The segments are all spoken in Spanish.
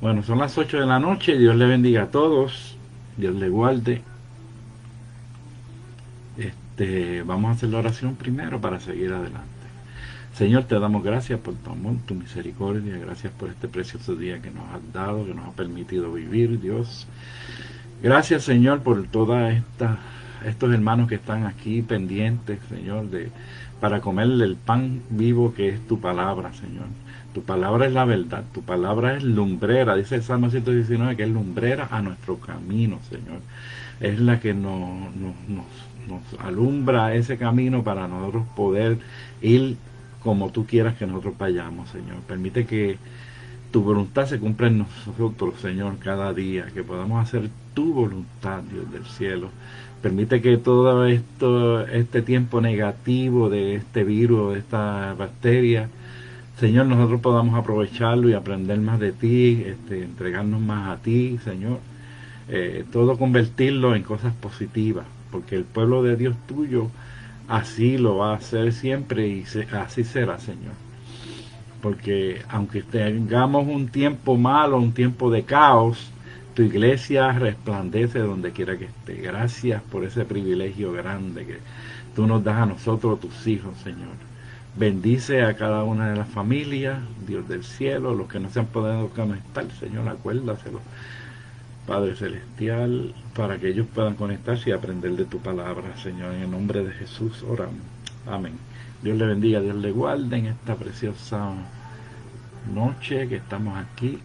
Bueno, son las 8 de la noche. Dios le bendiga a todos. Dios le guarde. Vamos a hacer la oración primero para seguir adelante. Señor, te damos gracias por tu amor, tu misericordia. Gracias por este precioso día que nos has dado, que nos ha permitido vivir, Dios. Gracias, Señor, por todas estos hermanos que están aquí pendientes, Señor, para comer el pan vivo que es tu palabra, Señor. Tu palabra es la verdad, tu palabra es lumbrera, dice el Salmo 119 que es lumbrera a nuestro camino, Señor. Es la que nos alumbra ese camino para nosotros poder ir como tú quieras que nosotros vayamos, Señor. Permite que tu voluntad se cumpla en nosotros, Señor, cada día, que podamos hacer tu voluntad, Dios del cielo. Permite que todo este tiempo negativo de este virus, de esta bacteria, Señor, nosotros podamos aprovecharlo y aprender más de ti, entregarnos más a ti, Señor. Todo convertirlo en cosas positivas, porque el pueblo de Dios tuyo así lo va a hacer siempre y así será, Señor. Porque aunque tengamos un tiempo malo, un tiempo de caos, tu iglesia resplandece donde quiera que esté. Gracias por ese privilegio grande que tú nos das a nosotros, tus hijos, Señor. Bendice a cada una de las familias, Dios del cielo, los que no se han podido conectar, Señor, acuérdaselo, Padre Celestial, para que ellos puedan conectarse y aprender de tu palabra, Señor. En el nombre de Jesús oramos. Amén. Dios le bendiga, Dios le guarde en esta preciosa noche que estamos aquí.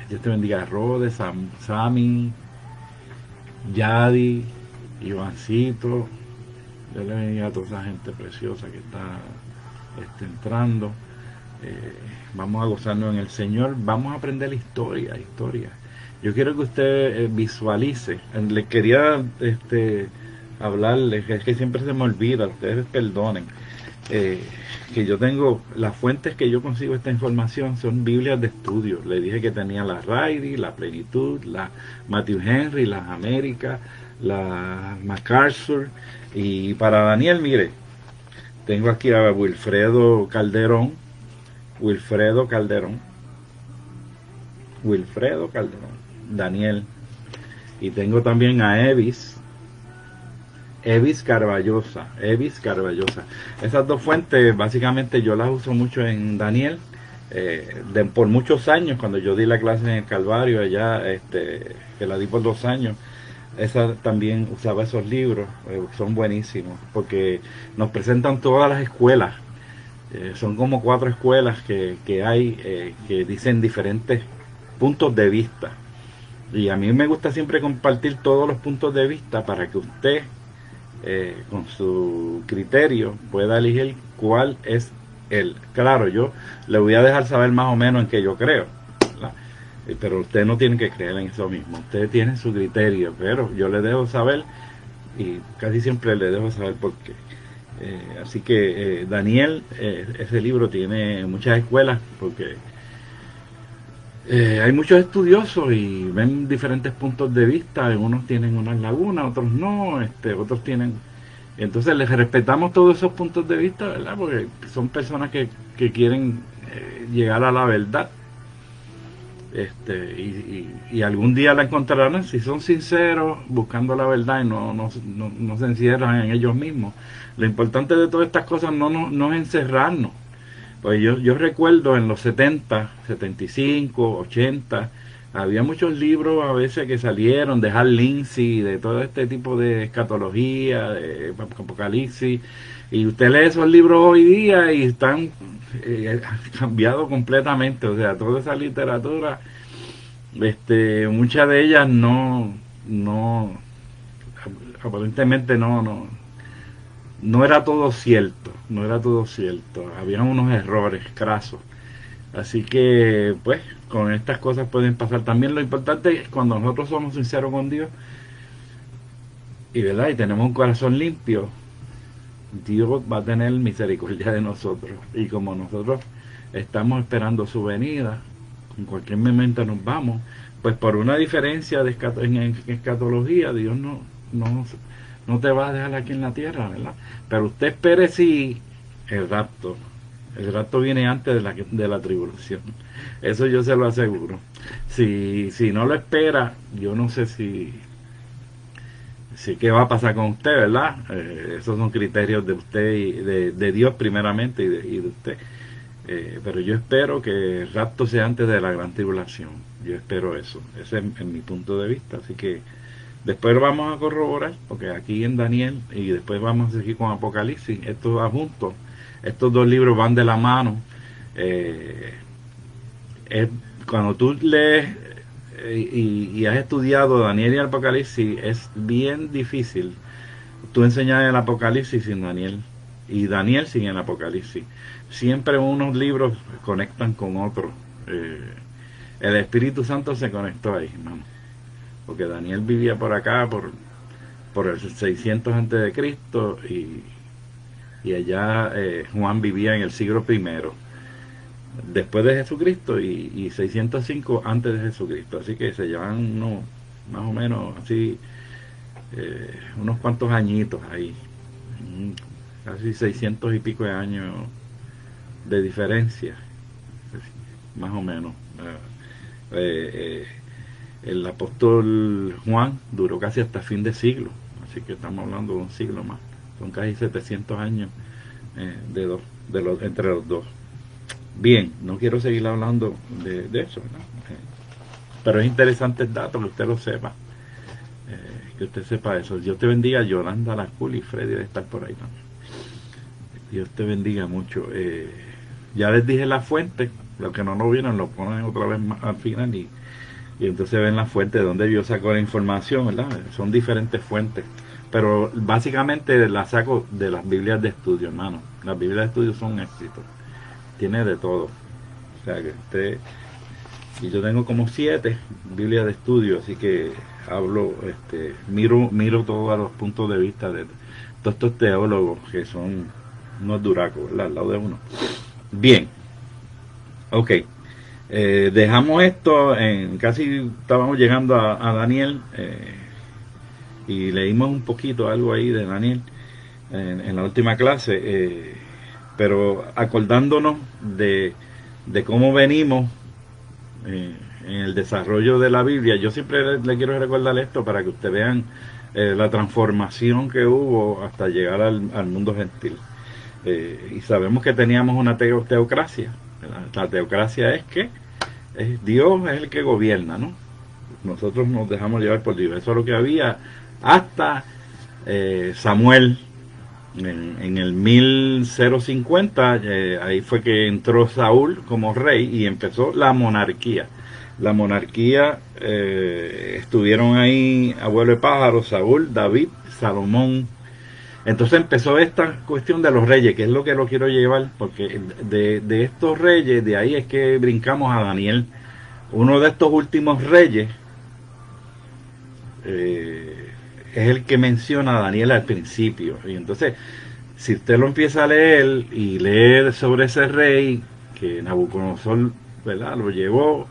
Dios te bendiga a Rode, Sami, Yadi, Ivancito. Dios le bendiga a toda esa gente preciosa que está entrando. Vamos a gozarnos en el Señor. Vamos a aprender historia. Yo quiero que usted visualice. Le quería hablarles, es que siempre se me olvida, ustedes perdonen. Que yo tengo, las fuentes que yo consigo esta información son Biblias de estudio. Le dije que tenía la Riley, la Plenitud, la Matthew Henry, las Américas, la MacArthur. Y para Daniel, mire, tengo aquí a Wilfredo Calderón, Daniel. Y tengo también a Evis Carballosa. Esas dos fuentes básicamente yo las uso mucho en Daniel. Por muchos años, cuando yo di la clase en el Calvario allá, que la di por 2 años, esa también usaba esos libros. Son buenísimos porque nos presentan todas las escuelas. Son como 4 escuelas que hay, que dicen diferentes puntos de vista. Y a mí me gusta siempre compartir todos los puntos de vista para que usted, con su criterio, pueda elegir cuál es él. Claro, yo le voy a dejar saber más o menos en qué yo creo, ¿verdad? Pero usted no tiene que creer en eso mismo. Usted tiene su criterio, pero yo le dejo saber y casi siempre le dejo saber por qué. Así que Daniel, ese libro tiene muchas escuelas porque hay muchos estudiosos y ven diferentes puntos de vista. Unos tienen unas lagunas, otros no, otros tienen. Entonces les respetamos todos esos puntos de vista, ¿verdad? Porque son personas que quieren llegar a la verdad. Y algún día la encontrarán si son sinceros buscando la verdad y no se encierran en ellos mismos. Lo importante de todas estas cosas no es encerrarnos. Pues yo recuerdo en los 70, 75, 80, había muchos libros a veces que salieron de Hal Lindsey, de todo este tipo de escatología, de apocalipsis, y usted lee esos libros hoy día y están cambiados completamente. O sea, toda esa literatura, muchas de ellas aparentemente no era todo cierto, había unos errores crasos. Así que, pues, con estas cosas pueden pasar. También lo importante es cuando nosotros somos sinceros con Dios y tenemos un corazón limpio, Dios va a tener misericordia de nosotros. Y como nosotros estamos esperando su venida, en cualquier momento nos vamos, pues por una diferencia en escatología, Dios no te va a dejar aquí en la tierra, ¿verdad? Pero usted espere si el rapto, El rapto viene antes de la tribulación. Eso yo se lo aseguro. Si no lo espera, yo no sé si qué va a pasar con usted, ¿verdad? Esos son criterios de usted y de Dios primeramente y de usted. Pero yo espero que el rapto sea antes de la gran tribulación. Yo espero eso. Ese es mi punto de vista. Así que después vamos a corroborar, porque aquí en Daniel y después vamos a seguir con Apocalipsis. Estos van juntos. Estos dos libros van de la mano. Cuando tú lees y has estudiado Daniel y Apocalipsis, es bien difícil tú enseñar el Apocalipsis sin Daniel y Daniel sin el Apocalipsis. Siempre unos libros conectan con otros. El Espíritu Santo se conectó ahí, hermano, porque Daniel vivía por acá por el 600 antes de Cristo y allá Juan vivía en el siglo primero después de Jesucristo y 605 antes de Jesucristo, así que se llevan más o menos así unos cuantos añitos ahí, casi 600 y pico de años de diferencia, más o menos. El apóstol Juan duró casi hasta fin de siglo, así que estamos hablando de un siglo más, son casi 700 años entre los dos. Bien, no quiero seguir hablando de eso, ¿no? Pero es interesante el dato, que usted lo sepa, que usted sepa eso. Dios te bendiga, Yolanda Lacul y Freddy de estar por ahí también. Dios te bendiga mucho. Ya les dije la fuente, los que no lo vieron lo ponen otra vez más al final y entonces ven la fuente de donde yo saco la información, ¿verdad? Son diferentes fuentes, pero básicamente la saco de las Biblias de estudio, hermano. Las Biblias de estudio son un éxito, tiene de todo. O sea que y yo tengo como 7 Biblias de estudio, así que hablo, miro todos los puntos de vista de todos estos teólogos que son unos duracos, ¿verdad? Al lado de uno. Bien, ok. Dejamos esto, casi estábamos llegando a Daniel y leímos un poquito algo ahí de Daniel en la última clase, pero acordándonos de cómo venimos en el desarrollo de la Biblia. Yo siempre le quiero recordar esto para que ustedes vean la transformación que hubo hasta llegar al mundo gentil. Y sabemos que teníamos una teocracia. La teocracia es que Dios es el que gobierna, ¿no? Nosotros nos dejamos llevar por Dios. Eso es lo que había hasta Samuel en el 1050. Ahí fue que entró Saúl como rey y empezó la monarquía. La monarquía estuvieron ahí abuelo de pájaro, Saúl, David, Salomón. Entonces empezó esta cuestión de los reyes, que es lo que lo quiero llevar, porque de estos reyes, de ahí es que brincamos a Daniel. Uno de estos últimos reyes es el que menciona a Daniel al principio. Y entonces, si usted lo empieza a leer y lee sobre ese rey, que Nabucodonosor, ¿verdad?, lo llevó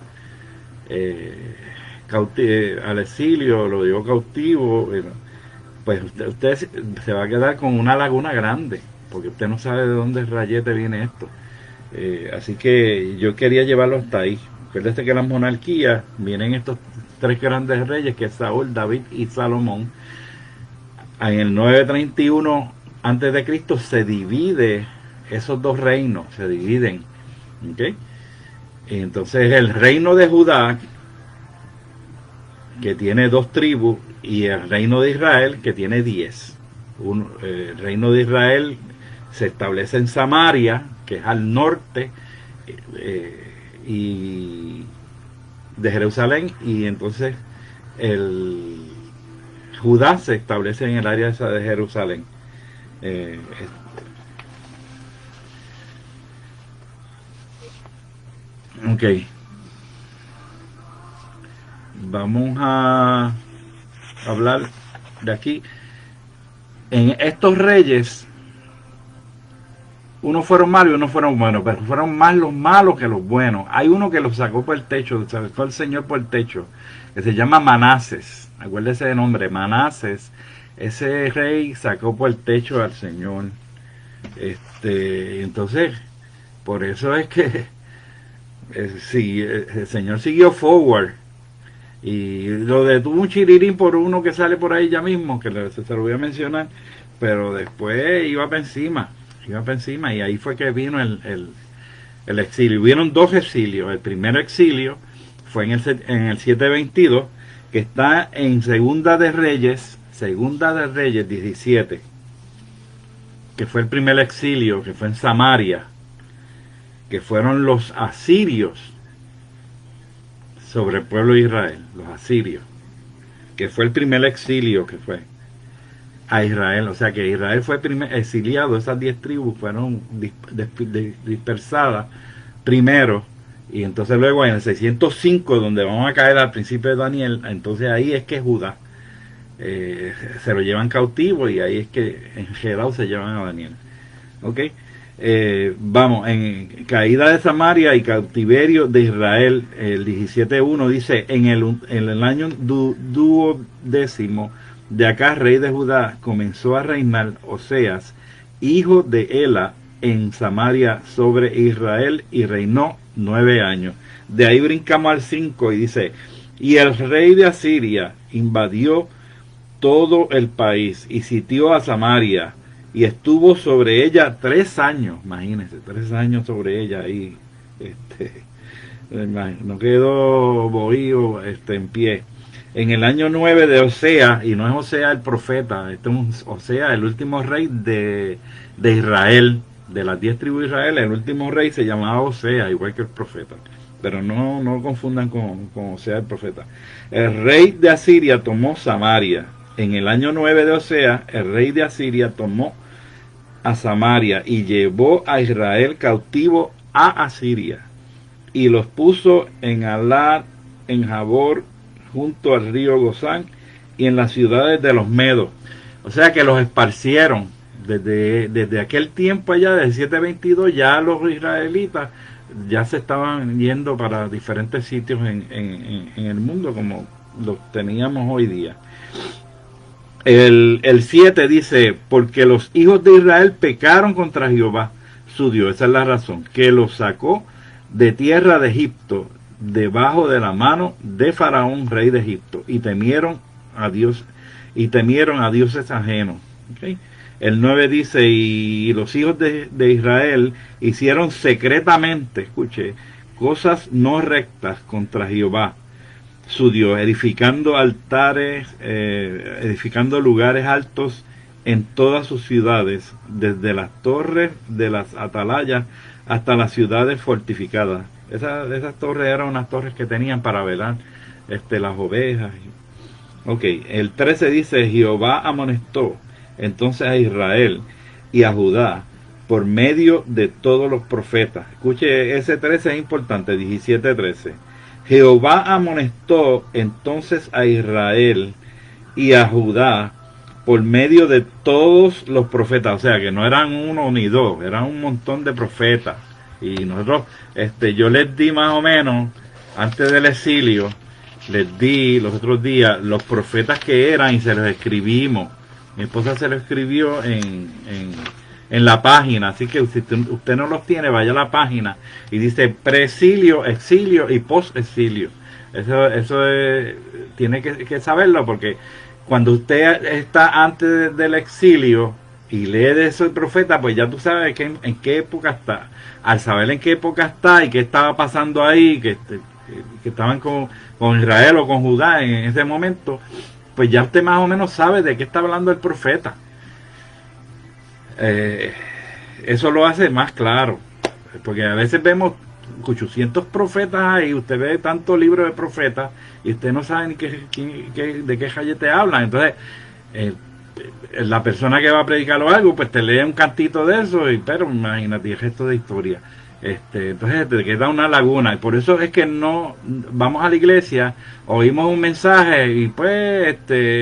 al exilio, lo llevó cautivo, pues usted se va a quedar con una laguna grande, porque usted no sabe de dónde rayete viene esto. Así que yo quería llevarlo hasta ahí. Acuérdese que las monarquías vienen estos 3 grandes reyes, que es Saúl, David y Salomón. En el 931 antes de Cristo se divide esos 2 reinos, se dividen, ¿okay? Y entonces el reino de Judá, que tiene 2 tribus, y el reino de Israel, que tiene 10. El reino de Israel se establece en Samaria, que es al norte y de Jerusalén, y entonces el Judá se establece en el área esa de Jerusalén. Ok, vamos a hablar de aquí. En estos reyes, unos fueron malos y unos fueron buenos, pero fueron más los malos que los buenos. Hay uno que los sacó por el techo, sacó el Señor por el techo, que se llama Manases. Acuérdese de nombre, Manases. Ese rey sacó por el techo al Señor. Entonces, Por eso es que sí, el Señor siguió forward. Y lo detuvo un chirirín por uno que sale por ahí ya mismo, que se lo voy a mencionar, pero después iba para encima, y ahí fue que vino el exilio. Hubieron dos exilios. El primer exilio fue en el 722, que está en Segunda de Reyes 17, que fue el primer exilio, que fue en Samaria, que fueron los asirios sobre el pueblo de Israel, los asirios, que fue el primer exilio que fue a Israel. O sea que Israel fue exiliado, esas 10 tribus fueron dispersadas primero, y entonces luego en el 605, donde vamos a caer al principio de Daniel, entonces ahí es que Judá se lo llevan cautivo, y ahí es que en Gedao se llevan a Daniel. ¿Ok? Vamos, en caída de Samaria y cautiverio de Israel, el 17.1 dice: en el año duodécimo de Acaz, rey de Judá, comenzó a reinar Oseas, hijo de Ela, en Samaria sobre Israel, y reinó 9 años. De ahí brincamos al 5 y dice: y el rey de Asiria invadió todo el país y sitió a Samaria, y estuvo sobre ella 3 años. Imagínense, 3 años sobre ella ahí. No quedó bohío en pie. En el año 9 de Osea, y no es Osea el profeta, este es Osea, el último rey de Israel, de las 10 tribus de Israel. El último rey se llamaba Osea, igual que el profeta, pero no confundan con Osea el profeta. El rey de Asiria tomó Samaria. En el año 9 de Osea, el rey de Asiria tomó a Samaria y llevó a Israel cautivo a Asiria, y los puso en Alar, en Jabor, junto al río Gozán, y en las ciudades de los Medos. O sea que los esparcieron desde aquel tiempo allá, del 722, ya los israelitas ya se estaban yendo para diferentes sitios en el mundo, como los teníamos hoy día. El 7 dice: porque los hijos de Israel pecaron contra Jehová su Dios. Esa es la razón, que los sacó de tierra de Egipto, debajo de la mano de Faraón, rey de Egipto, y temieron a Dios, y temieron a dioses ajenos. ¿Okay? El 9 dice: y los hijos de Israel hicieron secretamente, escuche, cosas no rectas contra Jehová su Dios, edificando altares, edificando lugares altos en todas sus ciudades, desde las torres de las atalayas hasta las ciudades fortificadas. Esas torres eran unas torres que tenían para velar las ovejas. Ok, el 13 dice: Jehová amonestó entonces a Israel y a Judá por medio de todos los profetas. Escuche, ese 13 es importante, 17:13. Jehová amonestó entonces a Israel y a Judá por medio de todos los profetas. O sea que no eran uno ni dos, eran un montón de profetas. Y nosotros, yo les di más o menos, antes del exilio, les di los otros días los profetas que eran, y se los escribimos. Mi esposa se lo escribió en la página, así que si usted no los tiene, vaya a la página y dice preexilio, exilio y post-exilio. Eso tiene que saberlo, porque cuando usted está antes del exilio y lee de eso el profeta, pues ya tú sabes en qué época está. Al saber en qué época está y qué estaba pasando ahí, que estaban con Israel o con Judá en ese momento, pues ya usted más o menos sabe de qué está hablando el profeta. Eso lo hace más claro, porque a veces vemos 800 profetas y usted ve tantos libros de profetas y usted no sabe ni de qué jayete hablan. Entonces la persona que va a predicar algo, pues te lee un cantito de eso, pero imagínate el resto de historia. Entonces te queda una laguna, y por eso es que no vamos a la iglesia, oímos un mensaje y pues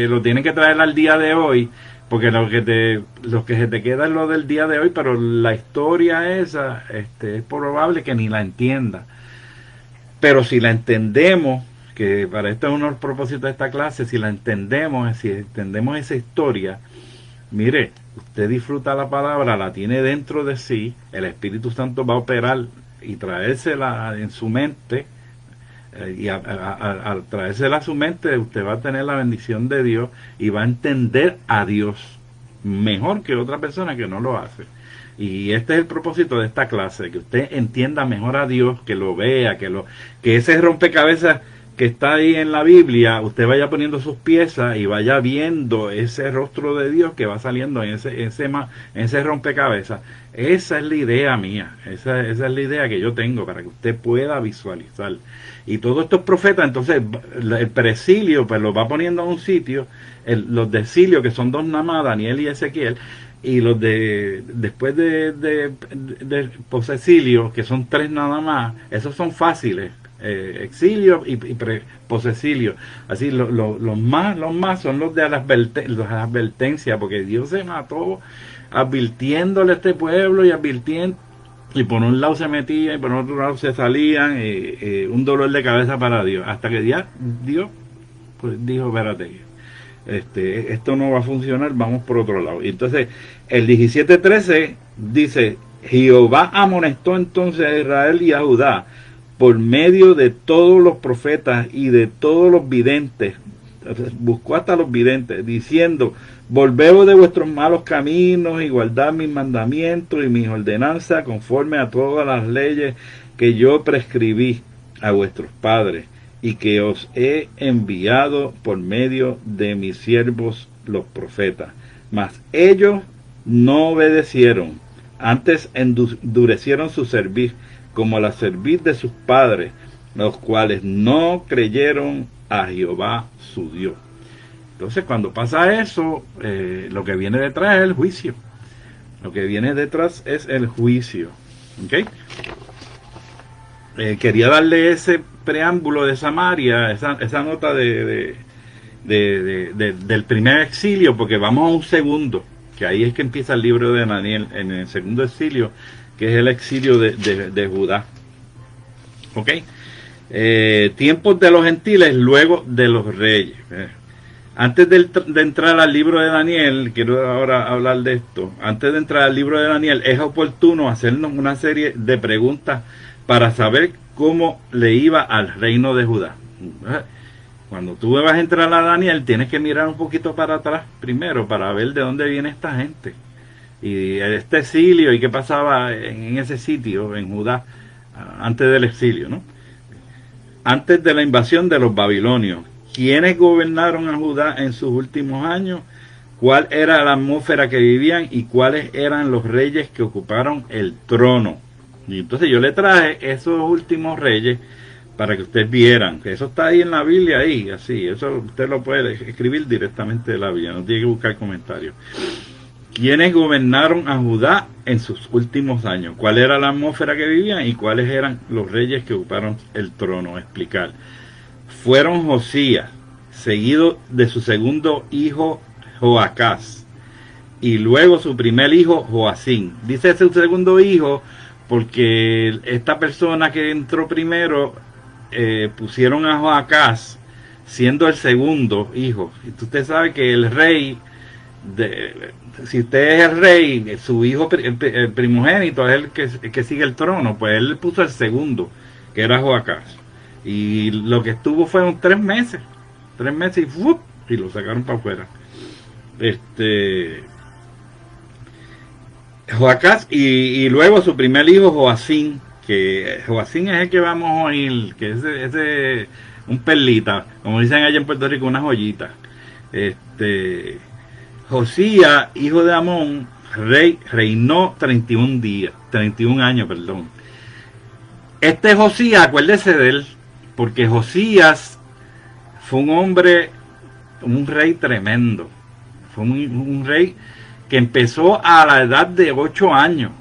lo tienen que traer al día de hoy, porque lo que se te queda es lo del día de hoy, pero la historia esa es probable que ni la entienda. Pero si la entendemos, que para esto es uno de los propósitos de esta clase, si entendemos esa historia, Mire, usted disfruta la palabra, la tiene dentro de sí, el Espíritu Santo va a operar y traérsela en su mente, y al traérsela a su mente, usted va a tener la bendición de Dios y va a entender a Dios mejor que otra persona que no lo hace. Y este es el propósito de esta clase, que usted entienda mejor a Dios, que lo vea, que ese rompecabezas que está ahí en la Biblia, usted vaya poniendo sus piezas y vaya viendo ese rostro de Dios que va saliendo en ese rompecabezas. Esa es la idea mía, esa es la idea que yo tengo para que usted pueda visualizar. Y todos estos profetas, entonces, el precilio, pues lo va poniendo en un sitio, los de Silio, que son dos nada más, Daniel y Ezequiel, y los de después de posecilio, que son tres nada más, esos son fáciles. Exilio y posecilio. Así los más son los de las advertencias, porque Dios se mató advirtiéndole a este pueblo y advirtiendo, y por un lado se metía y por otro lado se salían, un dolor de cabeza para Dios, hasta que ya Dios pues dijo, espérate, esto no va a funcionar, vamos por otro lado. Y entonces el 17:13 dice, Jehová amonestó entonces a Israel y a Judá por medio de todos los profetas y de todos los videntes, buscó hasta los videntes, diciendo, volveos de vuestros malos caminos y guardad mis mandamientos y mis ordenanzas conforme a todas las leyes que yo prescribí a vuestros padres y que os he enviado por medio de mis siervos los profetas. Mas ellos no obedecieron, antes endurecieron su cerviz, como la cerviz de sus padres, los cuales no creyeron a Jehová su Dios. Entonces, cuando pasa eso, lo que viene detrás es el juicio. Lo que viene detrás es el juicio. ¿Okay? Quería darle ese preámbulo de Samaria, esa nota del primer exilio, porque vamos a un segundo, que ahí es que empieza el libro de Daniel, en el segundo exilio, que es el exilio de Judá. ¿Ok? Tiempos de los gentiles, luego de los reyes. Antes de entrar al libro de Daniel, quiero ahora hablar de esto. Antes de entrar al libro de Daniel, es oportuno hacernos una serie de preguntas para saber cómo le iba al reino de Judá. Cuando tú vas a entrar a Daniel, tienes que mirar un poquito para atrás primero para ver de dónde viene esta gente. Y este exilio y qué pasaba en ese sitio, en Judá, antes del exilio, ¿no? Antes de la invasión de los babilonios. ¿Quiénes gobernaron a Judá en sus últimos años? ¿Cuál era la atmósfera que vivían? ¿Y cuáles eran los reyes que ocuparon el trono? Y entonces yo le traje esos últimos reyes para que ustedes vieran, que eso está ahí en la Biblia, ahí, así, eso usted lo puede escribir directamente de la Biblia, no tiene que buscar comentarios. ¿Quiénes gobernaron a Judá en sus últimos años? ¿Cuál era la atmósfera que vivían y cuáles eran los reyes que ocuparon el trono? Explicar. Fueron Josías, seguido de su segundo hijo Joacás, y luego su primer hijo Joacín. Dice su segundo hijo porque esta persona que entró primero pusieron a Joacás siendo el segundo hijo. Y usted sabe que el rey, si usted es el rey, su hijo, el primogénito es el que sigue el trono, pues él puso el segundo, que era Joacás. Y lo que estuvo fueron 3 meses y ¡fup! Y lo sacaron para afuera. Joacás y luego su primer hijo Joacín, que Joacín es el que vamos a oír, que es un perlita, como dicen allá en Puerto Rico, una joyita. Josías, hijo de Amón, reinó 31 años, perdón. Josías, acuérdese de él, porque Josías fue un hombre, un rey tremendo. Fue un rey que empezó a la edad de 8 años.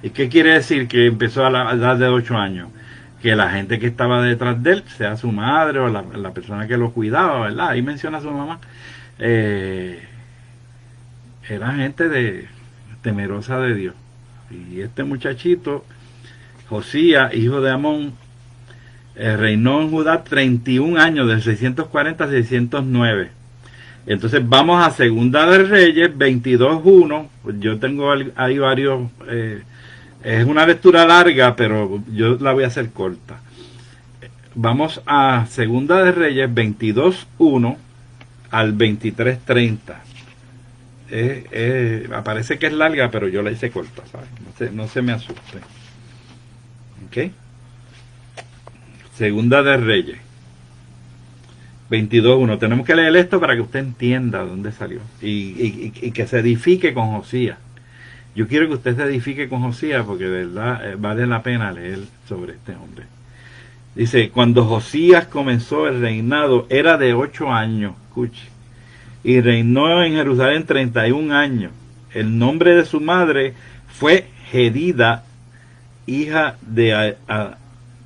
¿Y qué quiere decir que empezó a la edad de 8 años? Que la gente que estaba detrás de él, sea su madre o la persona que lo cuidaba, ¿verdad? Ahí menciona a su mamá. Era gente temerosa de Dios. Y este muchachito, Josías, hijo de Amón, reinó en Judá 31 años, del 640 a 609. Entonces vamos a Segunda de Reyes 22:1. Yo tengo ahí varios, es una lectura larga, pero yo la voy a hacer corta. Vamos a Segunda de Reyes 22:1 al 23:30. Parece que es larga, pero yo la hice corta, ¿sabes? No se me asuste. ¿Ok? Segunda de Reyes 22:1. Tenemos que leer esto para que usted entienda dónde salió y que se edifique con Josías. Yo quiero que usted se edifique con Josías porque de verdad vale la pena leer sobre este hombre. Dice, cuando Josías comenzó el reinado era de 8 años, escuche, y reinó en Jerusalén 31 años. El nombre de su madre fue Jedida, hija de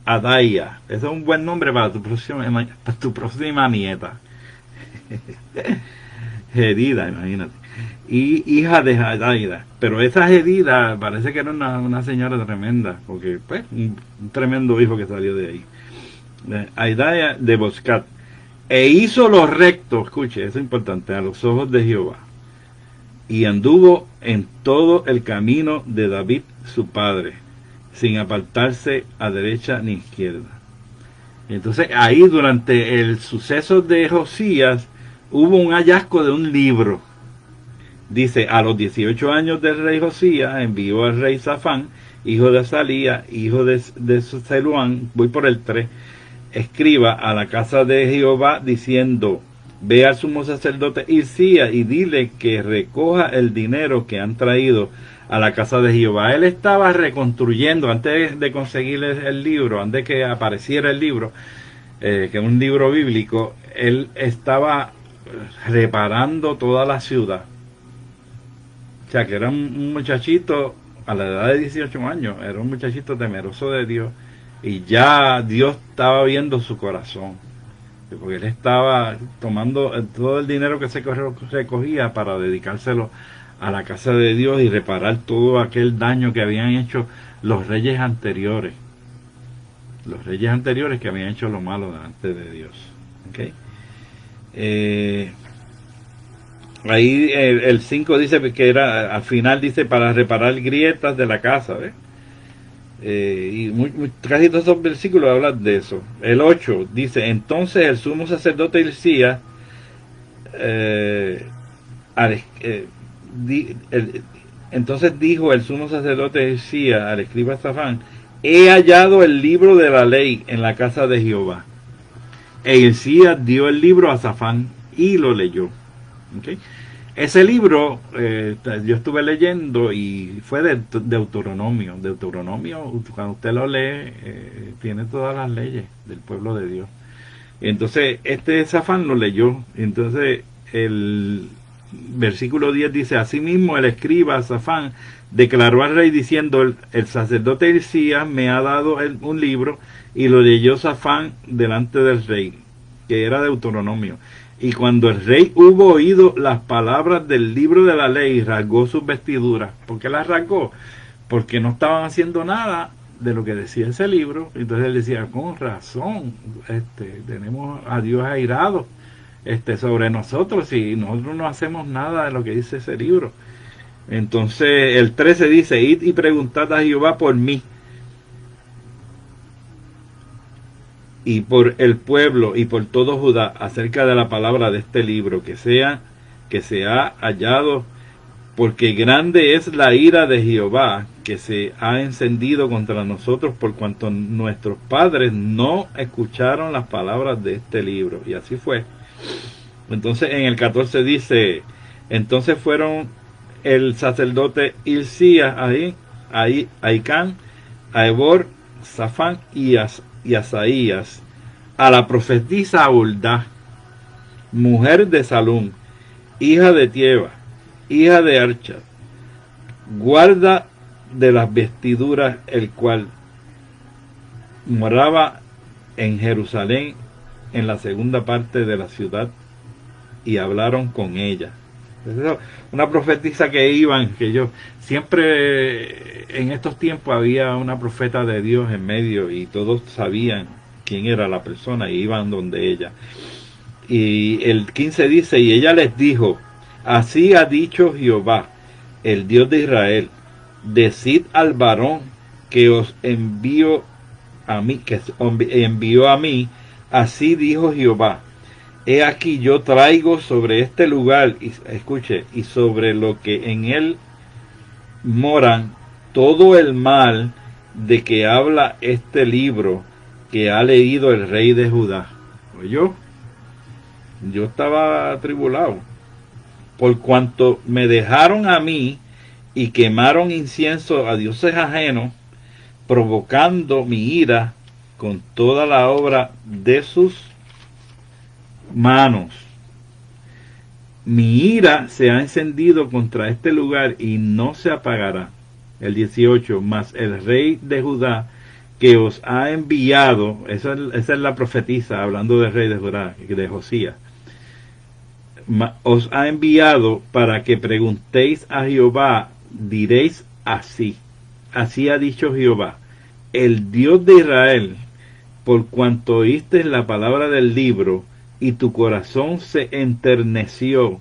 Adaya. Ese es un buen nombre para tu próxima nieta. Jedida, imagínate. Y hija de Adaya. Pero esa Jedida parece que era una señora tremenda, porque pues un tremendo hijo que salió de ahí. Adaya de Boscat. E hizo lo recto, escuche, eso es importante, a los ojos de Jehová. Y anduvo en todo el camino de David su padre, sin apartarse a derecha ni izquierda. Entonces ahí durante el suceso de Josías hubo un hallazgo de un libro. Dice, a los 18 años del rey Josías envió al rey Safán, hijo de Azalía, hijo de Seluán, voy por el 3, escriba a la casa de Jehová diciendo, ve al sumo sacerdote Hilcías y dile que recoja el dinero que han traído a la casa de Jehová. Él estaba reconstruyendo, antes de conseguir el libro, antes que apareciera el libro, que es un libro bíblico, él estaba reparando toda la ciudad. O sea, que era un muchachito a la edad de 18 años, era un muchachito temeroso de Dios, y ya Dios estaba viendo su corazón, porque él estaba tomando todo el dinero que se recogía para dedicárselo a la casa de Dios y reparar todo aquel daño que habían hecho los reyes anteriores que habían hecho lo malo delante de Dios. ¿Okay? Ahí el 5 dice que era, al final dice, para reparar grietas de la casa, ¿ves? Y casi todos esos versículos hablan de eso. El 8 dice, entonces el sumo sacerdote Hilcías entonces dijo el sumo sacerdote Hilcías al escriba Safán, he hallado el libro de la ley en la casa de Jehová. E Hilcías dio el libro a Safán y lo leyó. ¿Okay? Ese libro yo estuve leyendo y fue de Deuteronomio. Deuteronomio, cuando usted lo lee, tiene todas las leyes del pueblo de Dios. Entonces, Safán lo leyó. Entonces, el versículo 10 dice, asimismo el escriba Safán declaró al rey diciendo, el sacerdote Hilcías me ha dado un libro, y lo leyó Safán delante del rey, que era Deuteronomio. Y cuando el rey hubo oído las palabras del libro de la ley, rasgó sus vestiduras. ¿Por qué las rasgó? Porque no estaban haciendo nada de lo que decía ese libro. Entonces él decía, con razón, tenemos a Dios airado sobre nosotros y nosotros no hacemos nada de lo que dice ese libro. Entonces el 13 dice, id y preguntad a Jehová por mí y por el pueblo y por todo Judá acerca de la palabra de este libro que se ha hallado, porque grande es la ira de Jehová que se ha encendido contra nosotros por cuanto nuestros padres no escucharon las palabras de este libro. Y así fue. Entonces en el 14 dice, entonces fueron el sacerdote Hilcías, Ahicam, Ahebor, Safán y Asaías, a la profetisa Hulda, mujer de Salum, hija de Tieba, hija de Archa, guarda de las vestiduras, el cual moraba en Jerusalén, en la segunda parte de la ciudad, y hablaron con ella. Una profetisa que yo siempre en estos tiempos había una profeta de Dios en medio y todos sabían quién era la persona y iban donde ella. Y el 15 dice, y ella les dijo, así ha dicho Jehová, el Dios de Israel, decid al varón que os envío a mí, que envió a mí, así dijo Jehová, he aquí yo traigo sobre este lugar, y escuche, y sobre lo que en él moran, todo el mal de que habla este libro que ha leído el rey de Judá. ¿Oyó? Yo estaba atribulado, por cuanto me dejaron a mí y quemaron incienso a dioses ajenos, provocando mi ira con toda la obra de sus manos. Mi ira se ha encendido contra este lugar y no se apagará. El 18, mas el rey de Judá que os ha enviado, esa es la profetisa hablando del rey de Judá, de Josías, os ha enviado para que preguntéis a Jehová, diréis así, así ha dicho Jehová, el Dios de Israel, por cuanto oíste la palabra del libro, y tu corazón se enterneció,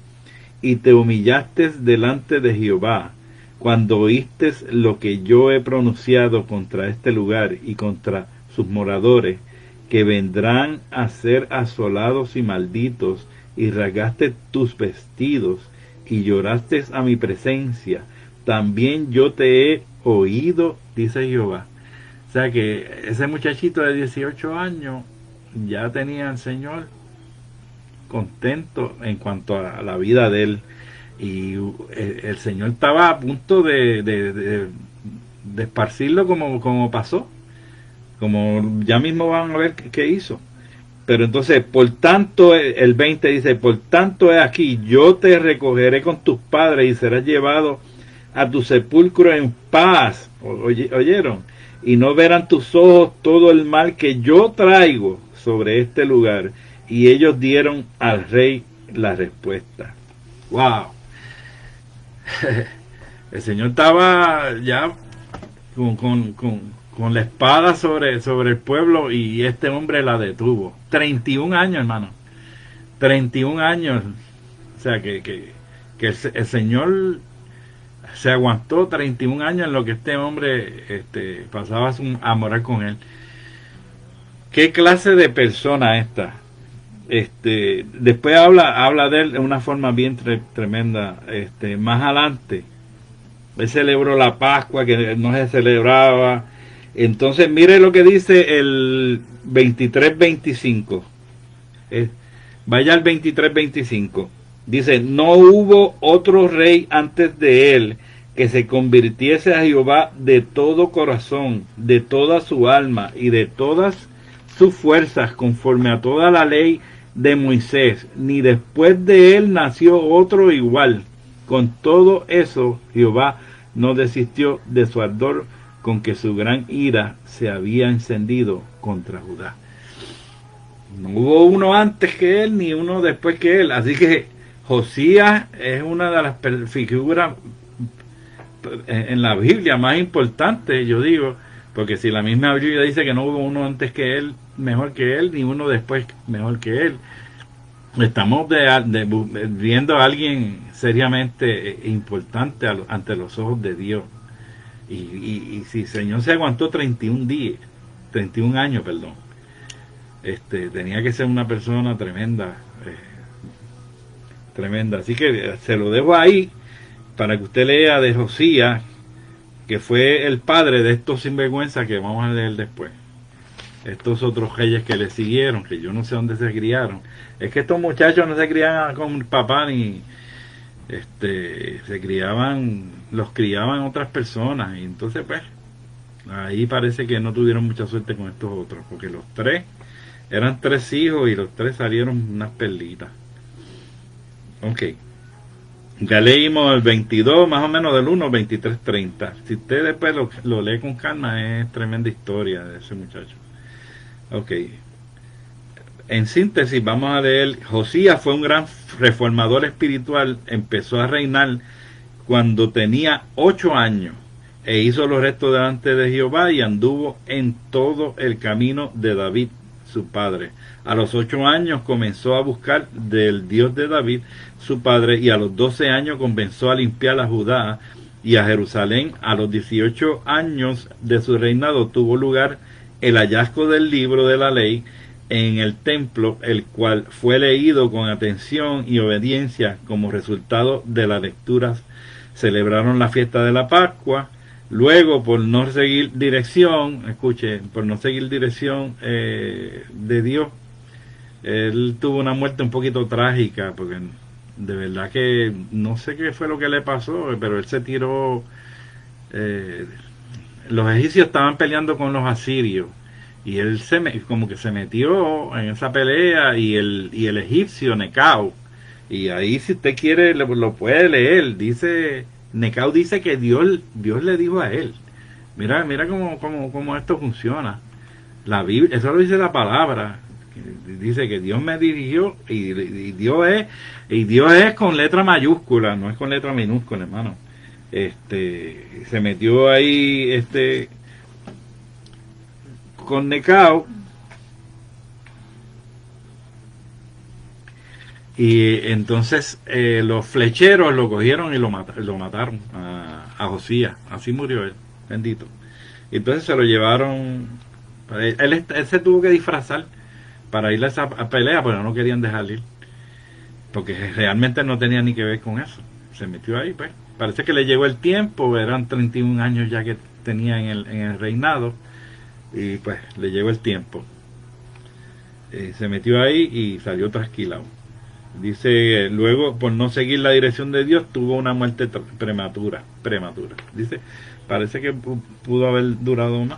y te humillaste delante de Jehová, cuando oíste lo que yo he pronunciado contra este lugar y contra sus moradores, que vendrán a ser asolados y malditos, y rasgaste tus vestidos, y lloraste a mi presencia, también yo te he oído, dice Jehová. O sea que ese muchachito de 18 años ya tenía al Señor contento en cuanto a la vida de él. Y el Señor estaba a punto de esparcirlo como pasó. Como ya mismo van a ver qué hizo. Pero entonces, por tanto, el 20 dice, por tanto es aquí, yo te recogeré con tus padres y serás llevado a tu sepulcro en paz. ¿Oyeron? Y no verán tus ojos todo el mal que yo traigo sobre este lugar. Y ellos dieron al rey la respuesta. ¡Wow! El Señor estaba ya con la espada sobre el pueblo y este hombre la detuvo. 31 años, hermano. 31 años. O sea, que el Señor se aguantó 31 años en lo que este hombre pasaba a morar con él. ¿Qué clase de persona esta? Después habla de él de una forma bien tremenda. Más adelante, él celebró la Pascua que no se celebraba. Entonces, mire lo que dice el 23-25. Vaya al 23-25. Dice, no hubo otro rey antes de él que se convirtiese a Jehová de todo corazón, de toda su alma y de todas sus fuerzas, conforme a toda la ley de Moisés, ni después de él nació otro igual. Con todo eso, Jehová no desistió de su ardor, con que su gran ira se había encendido contra Judá. No hubo uno antes que él, ni uno después que él. Así que Josías es una de las figuras en la Biblia más importantes, yo digo, porque si la misma Biblia dice que no hubo uno antes que él, mejor que él, ni uno después mejor que él, estamos viendo a alguien seriamente importante ante los ojos de Dios. Y si el Señor se aguantó 31 años, perdón, tenía que ser una persona tremenda, tremenda. Así que se lo dejo ahí para que usted lea de Josías, que fue el padre de estos sinvergüenzas que vamos a leer después. Estos otros reyes que le siguieron, que yo no sé dónde se criaron. Es que estos muchachos no se criaban con papá ni los criaban otras personas, y entonces pues ahí parece que no tuvieron mucha suerte con estos otros, porque los tres eran 3 hijos y los 3 salieron unas perlitas. Ok, ya leímos el 22, más o menos del 1 al 23-30. Si usted después lo lee con calma, es tremenda historia de ese muchacho. Ok, en síntesis vamos a leer. Josías fue un gran reformador espiritual. Empezó a reinar cuando tenía 8 años e hizo lo recto delante de Jehová y anduvo en todo el camino de David su padre. A los 8 años comenzó a buscar del Dios de David, su padre, y a los 12 años comenzó a limpiar a Judá y a Jerusalén. A los 18 años de su reinado tuvo lugar el hallazgo del libro de la ley en el templo, el cual fue leído con atención y obediencia. Como resultado de las lecturas, celebraron la fiesta de la Pascua. Luego, por no seguir dirección, por no seguir dirección de Dios, él tuvo una muerte un poquito trágica, porque de verdad que no sé qué fue lo que le pasó, pero él se tiró. Los egipcios estaban peleando con los asirios, y él como que se metió en esa pelea, y el egipcio Necao, y ahí si usted quiere lo puede leer, Necao dice que Dios le dijo a él, mira cómo esto funciona. La Biblia, eso lo dice la palabra, dice que Dios me dirigió, y Dios es con letra mayúscula, no es con letra minúscula, hermano. Se metió ahí con Necao, y entonces los flecheros lo cogieron y lo mataron a Josías. Así murió él, bendito. Y entonces se lo llevaron. Él se tuvo que disfrazar para ir a esa pelea, pero no querían dejarle ir, porque realmente no tenía ni que ver con eso. Se metió ahí, pues. Parece que le llegó el tiempo, eran 31 años ya que tenía en el reinado, y pues le llegó el tiempo. Se metió ahí y salió trasquilado. Dice, luego, por no seguir la dirección de Dios, tuvo una muerte prematura. Dice, parece que pudo haber durado más.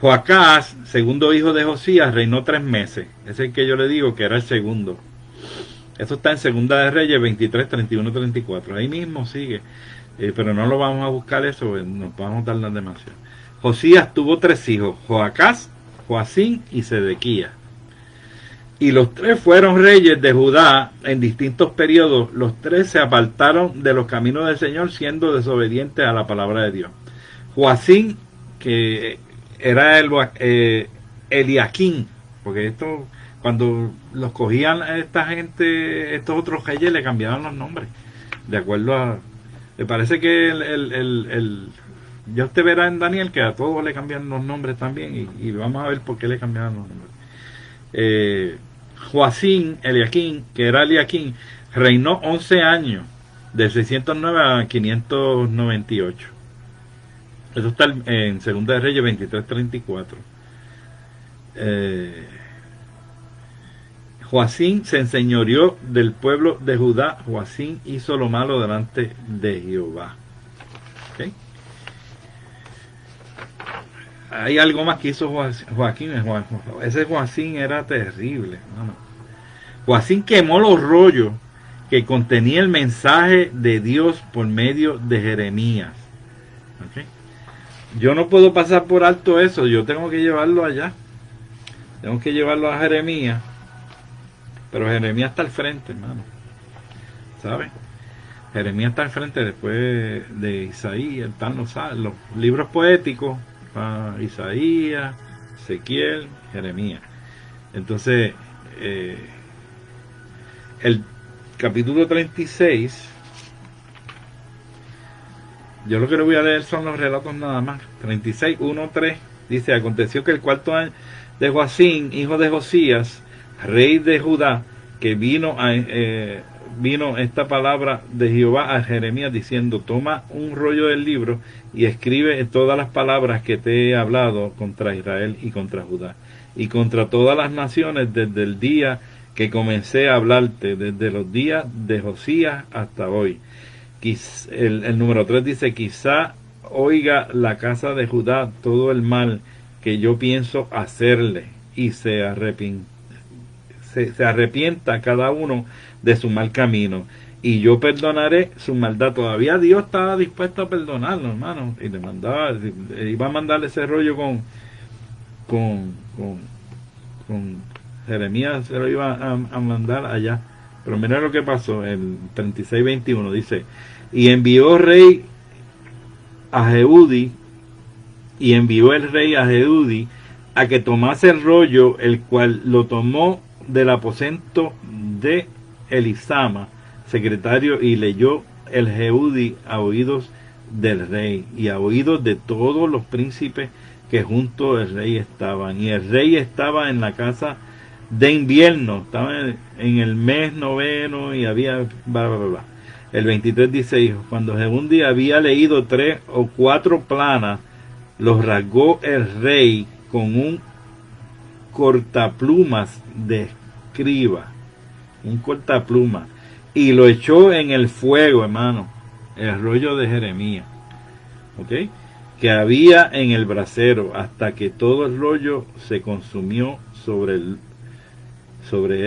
Joacás, segundo hijo de Josías, reinó 3 meses. Ese es el que yo le digo que era el segundo. Eso está en Segunda de Reyes 23, 31, 34. Ahí mismo sigue. Pero no lo vamos a buscar eso, nos vamos a tardar demasiado. Josías tuvo 3 hijos, Joacás, Joacín y Sedequías. Y los 3 fueron reyes de Judá en distintos periodos. Los 3 se apartaron de los caminos del Señor, siendo desobedientes a la palabra de Dios. Joacín, que era Eliaquín, porque esto, cuando los cogían a esta gente, estos otros reyes le cambiaban los nombres, de acuerdo a... Me parece que ya usted verá en Daniel que a todos le cambian los nombres también, y vamos a ver por qué le cambiaban los nombres. Joacín, Eliaquín, que era Eliaquín, reinó 11 años, de 609 a 598. Eso está en Segunda de Reyes 23, 34. Joacín se enseñoreó del pueblo de Judá. Joacín hizo lo malo delante de Jehová. ¿Okay? Hay algo más que hizo Joaquín. Ese Joacín era terrible, hermano. Joacín quemó los rollos que contenía el mensaje de Dios por medio de Jeremías. ¿Okay? Yo no puedo pasar por alto eso, yo tengo que llevarlo allá. Tengo que llevarlo a Jeremías. Pero Jeremías está al frente, hermano. ¿Sabes? Jeremías está al frente después de Isaías. Están los libros poéticos. Isaías, Ezequiel, Jeremías. Entonces, el capítulo 36, yo lo que le voy a leer son los relatos nada más. 36, 1, 3, dice, aconteció que el 4º año de Joacín, hijo de Josías, rey de Judá, que vino esta palabra de Jehová a Jeremías diciendo, toma un rollo del libro y escribe todas las palabras que te he hablado contra Israel y contra Judá y contra todas las naciones desde el día que comencé a hablarte, desde los días de Josías hasta hoy. El número 3 dice, quizá oiga la casa de Judá todo el mal que yo pienso hacerle y se arrepienta cada uno de su mal camino y yo perdonaré su maldad. Todavía Dios estaba dispuesto a perdonarlo, hermano, y iba a mandarle ese rollo con Jeremías, se lo iba a mandar allá. Pero mira lo que pasó, el 36:21 dice, y envió el rey a Jehudi a que tomase el rollo, el cual lo tomó del aposento de Elisama, secretario, y leyó el Jehudi a oídos del rey y a oídos de todos los príncipes que junto al rey estaban. Y el rey estaba en la casa de invierno, estaba en el mes noveno y había bla, bla, bla. El 23 dice, hijo, cuando Jehudi había leído 3 o 4 planas, los rasgó el rey con un cortaplumas de escriba, un cortaplumas, y lo echó en el fuego, hermano, el rollo de Jeremías, ¿ok?, que había en el brasero, hasta que todo el rollo se consumió sobre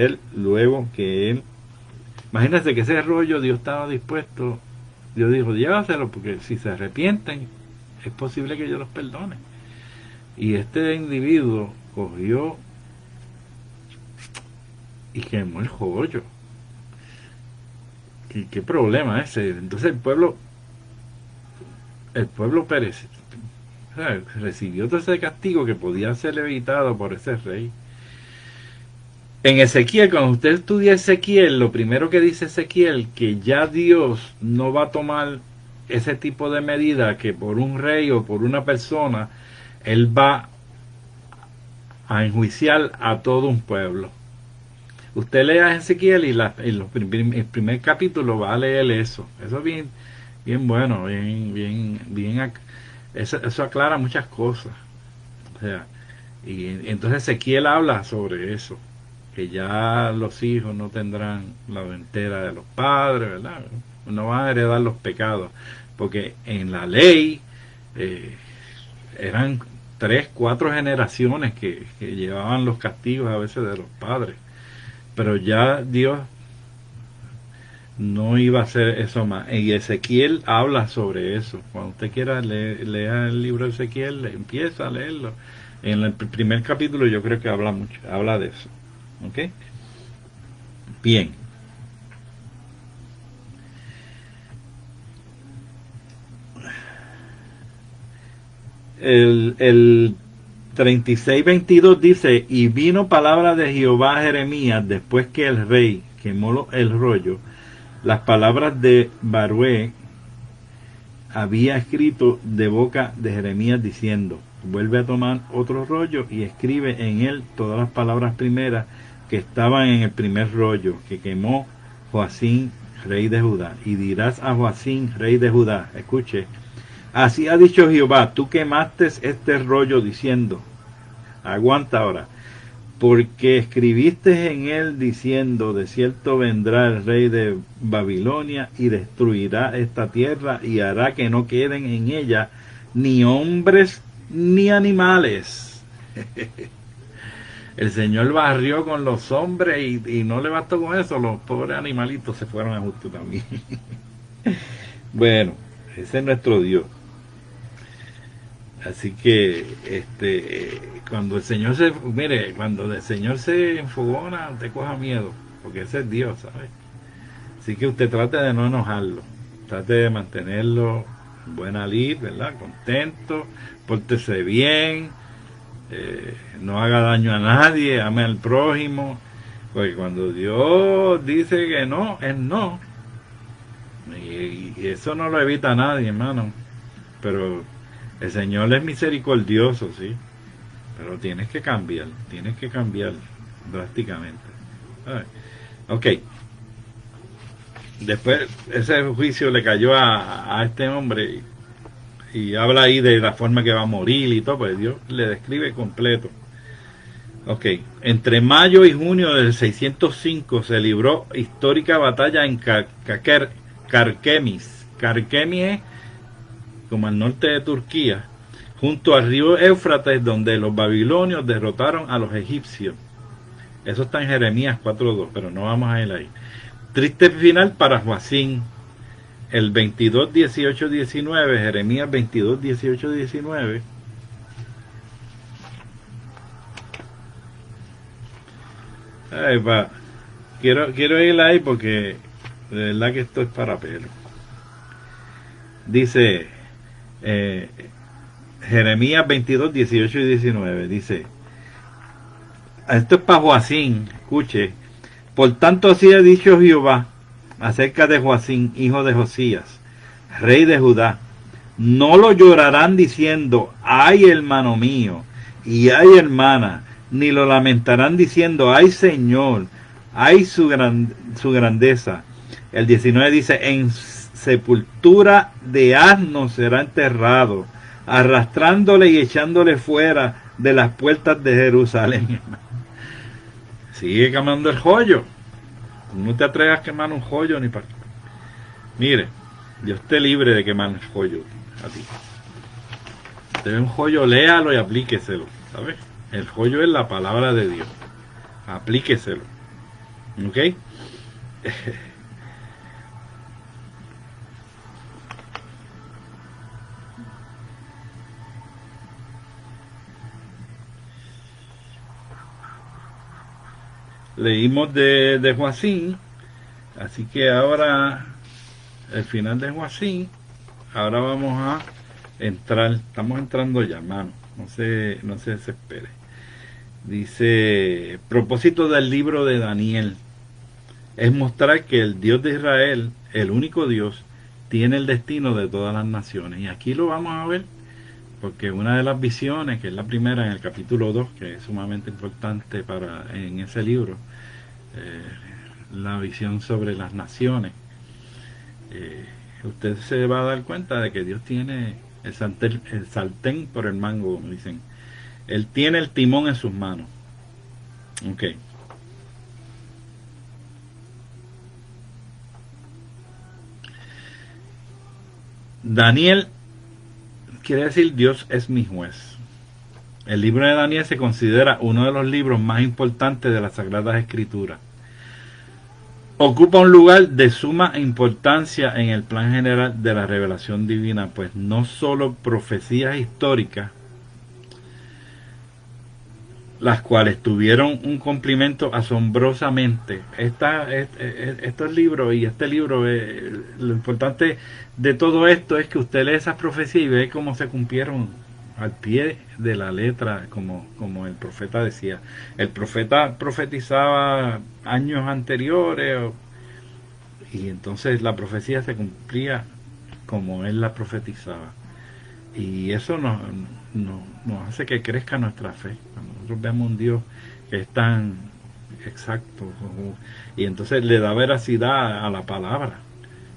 él, luego que él, imagínense que ese rollo Dios estaba dispuesto, Dios dijo, llévaselo, porque si se arrepienten, es posible que yo los perdone. Y este individuo cogió y quemó el rollo. ¿Qué problema ese? Entonces el pueblo pereció, o sea, recibió todo ese castigo que podía ser evitado por ese rey. En Ezequiel, cuando usted estudia Ezequiel, lo primero que dice Ezequiel, que ya Dios no va a tomar ese tipo de medida, que por un rey o por una persona, él va a enjuiciar a todo un pueblo. Usted lea Ezequiel y el primer capítulo va a leer eso. Eso es bien bueno, eso aclara muchas cosas. O sea, y entonces Ezequiel habla sobre eso, que ya los hijos no tendrán la ventera de los padres, ¿verdad? No van a heredar los pecados, porque en la ley eran 3, 4 generaciones que llevaban los castigos a veces de los padres, pero ya Dios no iba a hacer eso más. Y Ezequiel habla sobre eso. Cuando usted quiera lea el libro de Ezequiel, empieza a leerlo. En el primer capítulo yo creo que habla de eso. ¿Ok? Bien. El 36:22 dice, y vino palabra de Jehová a Jeremías después que el rey quemó el rollo, las palabras de Barué había escrito de boca de Jeremías diciendo, vuelve a tomar otro rollo y escribe en él todas las palabras primeras que estaban en el primer rollo que quemó Joacim, rey de Judá. Y dirás a Joacim, rey de Judá, escuche, así ha dicho Jehová, tú quemaste este rollo diciendo, aguanta ahora, porque escribiste en él diciendo, de cierto vendrá el rey de Babilonia y destruirá esta tierra y hará que no queden en ella ni hombres ni animales. El Señor barrió con los hombres y no le bastó con eso, los pobres animalitos se fueron a justo también. Bueno, ese es nuestro Dios. Así que cuando el Señor cuando el Señor se enfogona, te coja miedo, porque ese es Dios, ¿sabes? Así que usted trate de no enojarlo, trate de mantenerlo en buena lid, ¿verdad? Contento, pórtese bien, no haga daño a nadie, ame al prójimo, porque cuando Dios dice que no, es no, y eso no lo evita nadie, hermano, pero el Señor es misericordioso, sí, pero tienes que cambiar drásticamente. Ok, después ese juicio le cayó a este hombre y habla ahí de la forma que va a morir y todo, pues Dios le describe completo. Ok, entre mayo y junio del 605 se libró histórica batalla en Carquemis. Carquemis es como al norte de Turquía, junto al río Éufrates, donde los babilonios derrotaron a los egipcios. Eso está en Jeremías 4:2, pero no vamos a ir ahí. Triste final para Joacim, el 22, 18, 19, Jeremías 22, 18, 19. Ay, quiero ir ahí porque de verdad que esto es para pelo. Dice Jeremías 22, 18 y 19, dice, esto es para Joacín, escuche. Por tanto así ha dicho Jehová acerca de Joacín, hijo de Josías, rey de Judá. No lo llorarán diciendo, ay hermano mío, y ay hermana, ni lo lamentarán diciendo, ay Señor, ay su grandeza. El 19 dice, en sepultura de asno será enterrado, arrastrándole y echándole fuera de las puertas de Jerusalén. Sigue quemando el joyo. No te atrevas a quemar un joyo ni para... Mire, Dios te libre de quemar el joyo a ti. Te ve un joyo, léalo y aplíqueselo, ¿sabes? El joyo es la palabra de Dios. Aplíqueselo. ¿Ok? Leímos de Joacín, así que ahora, el final de Joacín, ahora vamos a entrar, estamos entrando ya, hermano, no se desespere. Dice, propósito del libro de Daniel es mostrar que el Dios de Israel, el único Dios, tiene el destino de todas las naciones. Y aquí lo vamos a ver, porque una de las visiones, que es la primera en el capítulo 2, que es sumamente importante en ese libro, la visión sobre las naciones, usted se va a dar cuenta de que Dios tiene el sartén por el mango, como dicen. Él tiene el timón en sus manos. Ok. Daniel quiere decir Dios es mi juez. El libro de Daniel se considera uno de los libros más importantes de las Sagradas Escrituras. Ocupa un lugar de suma importancia en el plan general de la revelación divina, pues no solo profecías históricas, las cuales tuvieron un cumplimiento asombrosamente. Estos libros y este libro, lo importante de todo esto es que usted lee esas profecías y ve cómo se cumplieron al pie de la letra, como el profeta decía. El profeta profetizaba años anteriores y entonces la profecía se cumplía como él la profetizaba. Y eso nos hace que crezca nuestra fe. Cuando nosotros vemos un Dios que es tan exacto, y entonces le da veracidad a la palabra.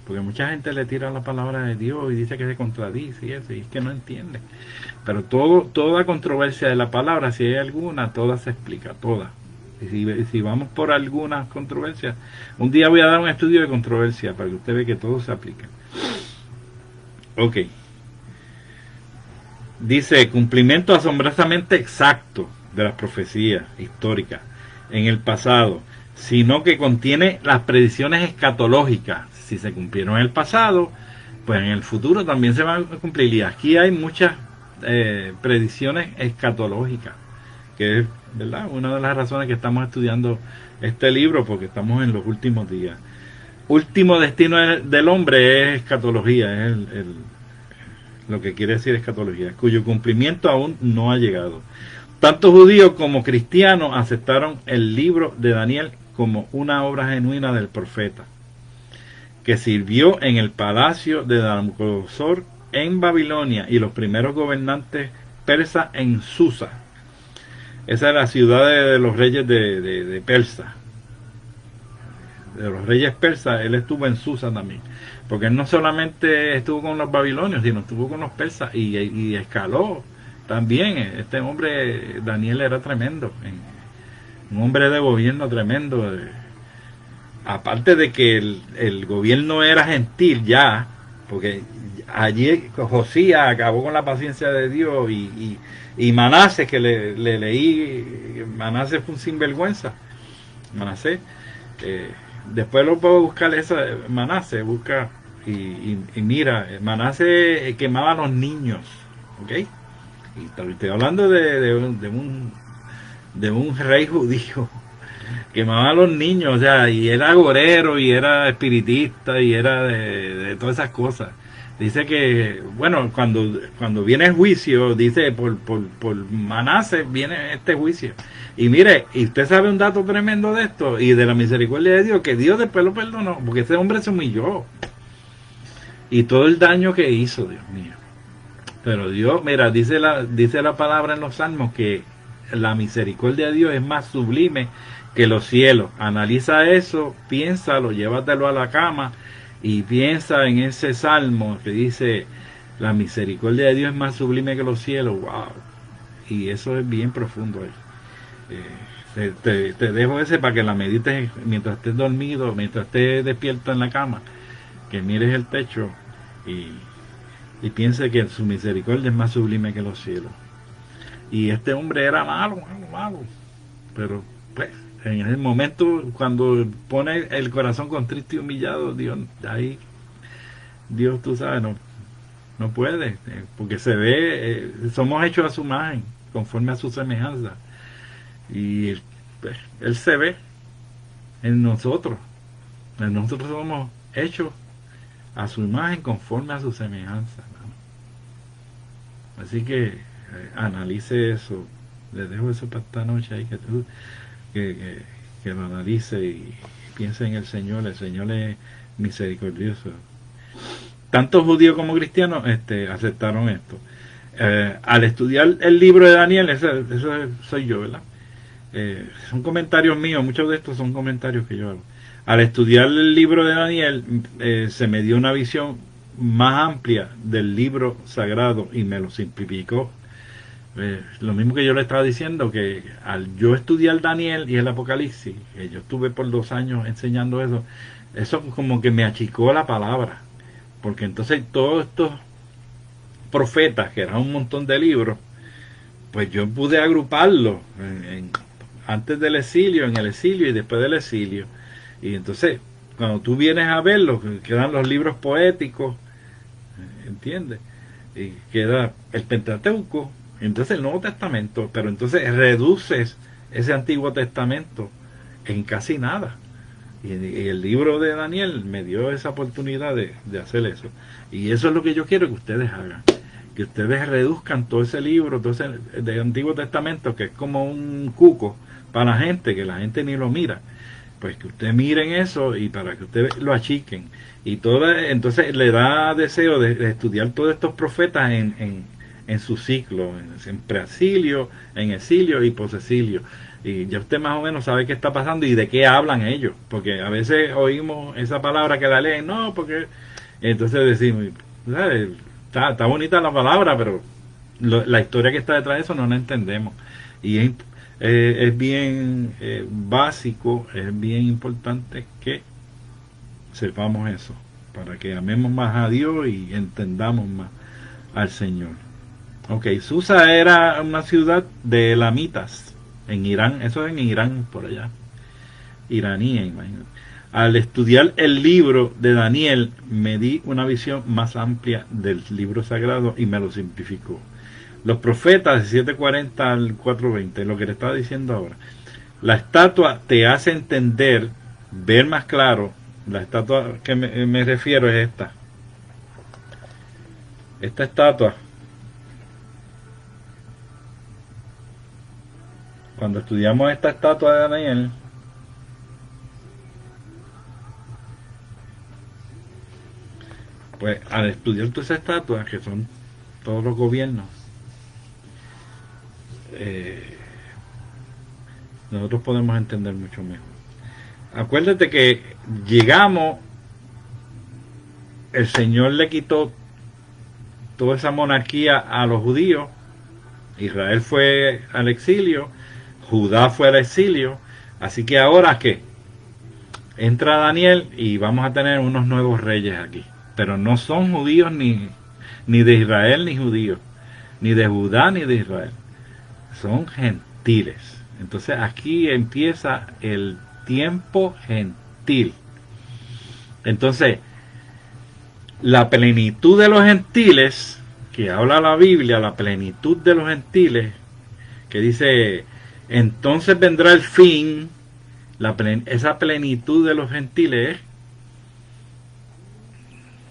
Porque mucha gente le tira la palabra de Dios y dice que se contradice y eso, y es que no entiende. Pero toda controversia de la palabra, si hay alguna, toda se explica, toda. Y si vamos por algunas controversias, un día voy a dar un estudio de controversia para que usted vea que todo se aplica. Ok. Dice, cumplimiento asombrosamente exacto de las profecías históricas en el pasado, sino que contiene las predicciones escatológicas. Si se cumplieron en el pasado, pues en el futuro también se van a cumplir. Y aquí hay muchas predicciones escatológicas, que es, ¿verdad?, una de las razones que estamos estudiando este libro, porque estamos en los últimos días. Último destino del hombre es escatología, es lo que quiere decir escatología, cuyo cumplimiento aún no ha llegado. Tanto judíos como cristianos aceptaron el libro de Daniel como una obra genuina del profeta, que sirvió en el palacio de Nabucodonosor en Babilonia y los primeros gobernantes persas en Susa. Esa es la ciudad de los reyes de Persa. De los reyes persas, él estuvo en Susa también. Porque él no solamente estuvo con los babilonios, sino estuvo con los persas y escaló también. Este hombre, Daniel, era tremendo. Un hombre de gobierno tremendo. Aparte de que el gobierno era gentil ya, porque allí Josías acabó con la paciencia de Dios y Manasés, que le leí, Manasés fue un sinvergüenza. Manasés, después lo puedo buscar, Manasés, busca y mira, Manasés quemaba a los niños, ¿ok? Y estoy hablando de un rey judío. Quemaba a los niños, o sea, y era agorero, y era espiritista, y era de todas esas cosas. Dice que, bueno, cuando viene el juicio, dice, por Manase viene este juicio. Y mire, y usted sabe un dato tremendo de esto, y de la misericordia de Dios, que Dios después lo perdonó, porque ese hombre se humilló. Y todo el daño que hizo, Dios mío. Pero Dios, mira, dice la palabra en los Salmos que la misericordia de Dios es más sublime que los cielos. Analiza eso, piénsalo, llévatelo a la cama y piensa en ese salmo que dice, la misericordia de Dios es más sublime que los cielos. ¡Wow! Y eso es bien profundo. Te dejo ese para que la medites mientras estés dormido, mientras estés despierto en la cama, que mires el techo y piense que su misericordia es más sublime que los cielos. Y este hombre era malo, malo, malo. Pero, pues, en el momento cuando pone el corazón contrito y humillado, Dios, ahí, Dios, tú sabes, no puede, porque se ve, somos hechos a su imagen, conforme a su semejanza. Y pues, Él se ve en nosotros. Nosotros somos hechos a su imagen, conforme a su semejanza. Así que analice eso. Les dejo eso para esta noche ahí, que lo analice y piense en el Señor. El Señor es misericordioso. Tanto judíos como cristianos aceptaron esto. Al estudiar el libro de Daniel, eso soy yo, ¿verdad? Son comentarios míos, muchos de estos son comentarios que yo hago. Al estudiar el libro de Daniel, se me dio una visión más amplia del libro sagrado y me lo simplificó. Lo mismo que yo le estaba diciendo, que al yo estudiar Daniel y el Apocalipsis, que yo estuve por 2 años enseñando eso como que me achicó la palabra, porque entonces todos estos profetas, que eran un montón de libros, pues yo pude agruparlos antes del exilio, en el exilio y después del exilio. Y entonces, cuando tú vienes a verlo, quedan los libros poéticos, ¿entiendes? Y queda el Pentateuco, entonces el Nuevo Testamento, pero entonces reduces ese Antiguo Testamento en casi nada. Y el libro de Daniel me dio esa oportunidad de hacer eso. Y eso es lo que yo quiero que ustedes hagan. Que ustedes reduzcan todo ese libro, todo ese del Antiguo Testamento, que es como un cuco para la gente, que la gente ni lo mira. Pues que ustedes miren eso y para que ustedes lo achiquen. Y entonces le da deseo de estudiar todos estos profetas en su ciclo, en preexilio, en exilio y posexilio. Y ya usted más o menos sabe qué está pasando y de qué hablan ellos. Porque a veces oímos esa palabra que la leen, no, porque entonces decimos, ¿sabes? Está bonita la palabra, pero la historia que está detrás de eso no la entendemos. Y es bien básico, es bien importante que sepamos eso, para que amemos más a Dios y entendamos más al Señor. Ok, Susa era una ciudad de elamitas en Irán, eso es en Irán, por allá, iraní, imagínate. Al estudiar el libro de Daniel, me di una visión más amplia del libro sagrado y me lo simplificó. Los profetas de 740 al 420, lo que le estaba diciendo ahora. La estatua te hace entender, ver más claro. La estatua que me refiero es esta. Esta estatua, cuando estudiamos esta estatua de Daniel, pues al estudiar todas esas estatuas, que son todos los gobiernos, nosotros podemos entender mucho mejor. Acuérdate que llegamos, el Señor le quitó toda esa monarquía a los judíos, Israel fue al exilio, Judá fue al exilio, así que ahora ¿qué? Entra Daniel y vamos a tener unos nuevos reyes aquí, pero no son judíos ni de Israel ni judíos, ni de Judá ni de Israel, son gentiles. Entonces aquí empieza el tiempo gentil. Entonces, la plenitud de los gentiles, que habla la Biblia, la plenitud de los gentiles, que dice, entonces vendrá el fin, esa plenitud de los gentiles es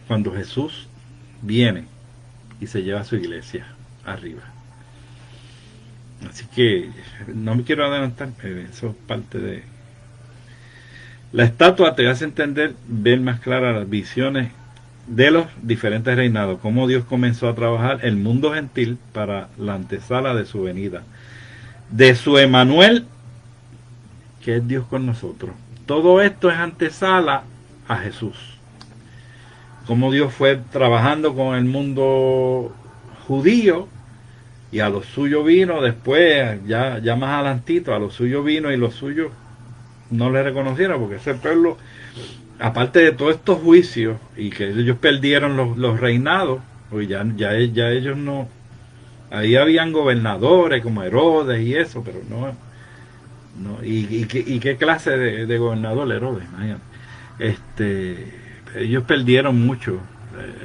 cuando Jesús viene y se lleva a su iglesia arriba. Así que no me quiero adelantar, pero eso es parte de... La estatua te hace entender, ver más claras las visiones de los diferentes reinados, cómo Dios comenzó a trabajar el mundo gentil para la antesala de su venida, de su Emanuel, que es Dios con nosotros. Todo esto es antesala a Jesús. Cómo Dios fue trabajando con el mundo judío, y a lo suyo vino después, ya más adelantito, a lo suyo vino y los suyos no le reconocieron, porque ese pueblo, aparte de todos estos juicios y que ellos perdieron los reinados, pues ya ellos no, ahí habían gobernadores como Herodes y eso, pero y qué clase de gobernador Herodes, imagínate. Ellos perdieron mucho,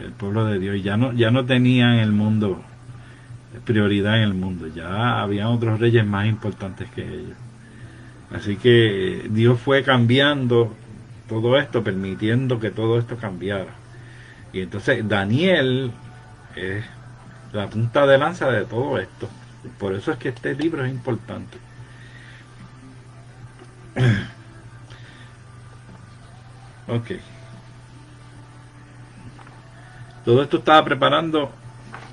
el pueblo de Dios, y ya no tenían el mundo, prioridad en el mundo, ya habían otros reyes más importantes que ellos. Así que Dios fue cambiando todo esto, permitiendo que todo esto cambiara. Y entonces Daniel es la punta de lanza de todo esto. Por eso es que este libro es importante. Ok. Todo esto estaba preparando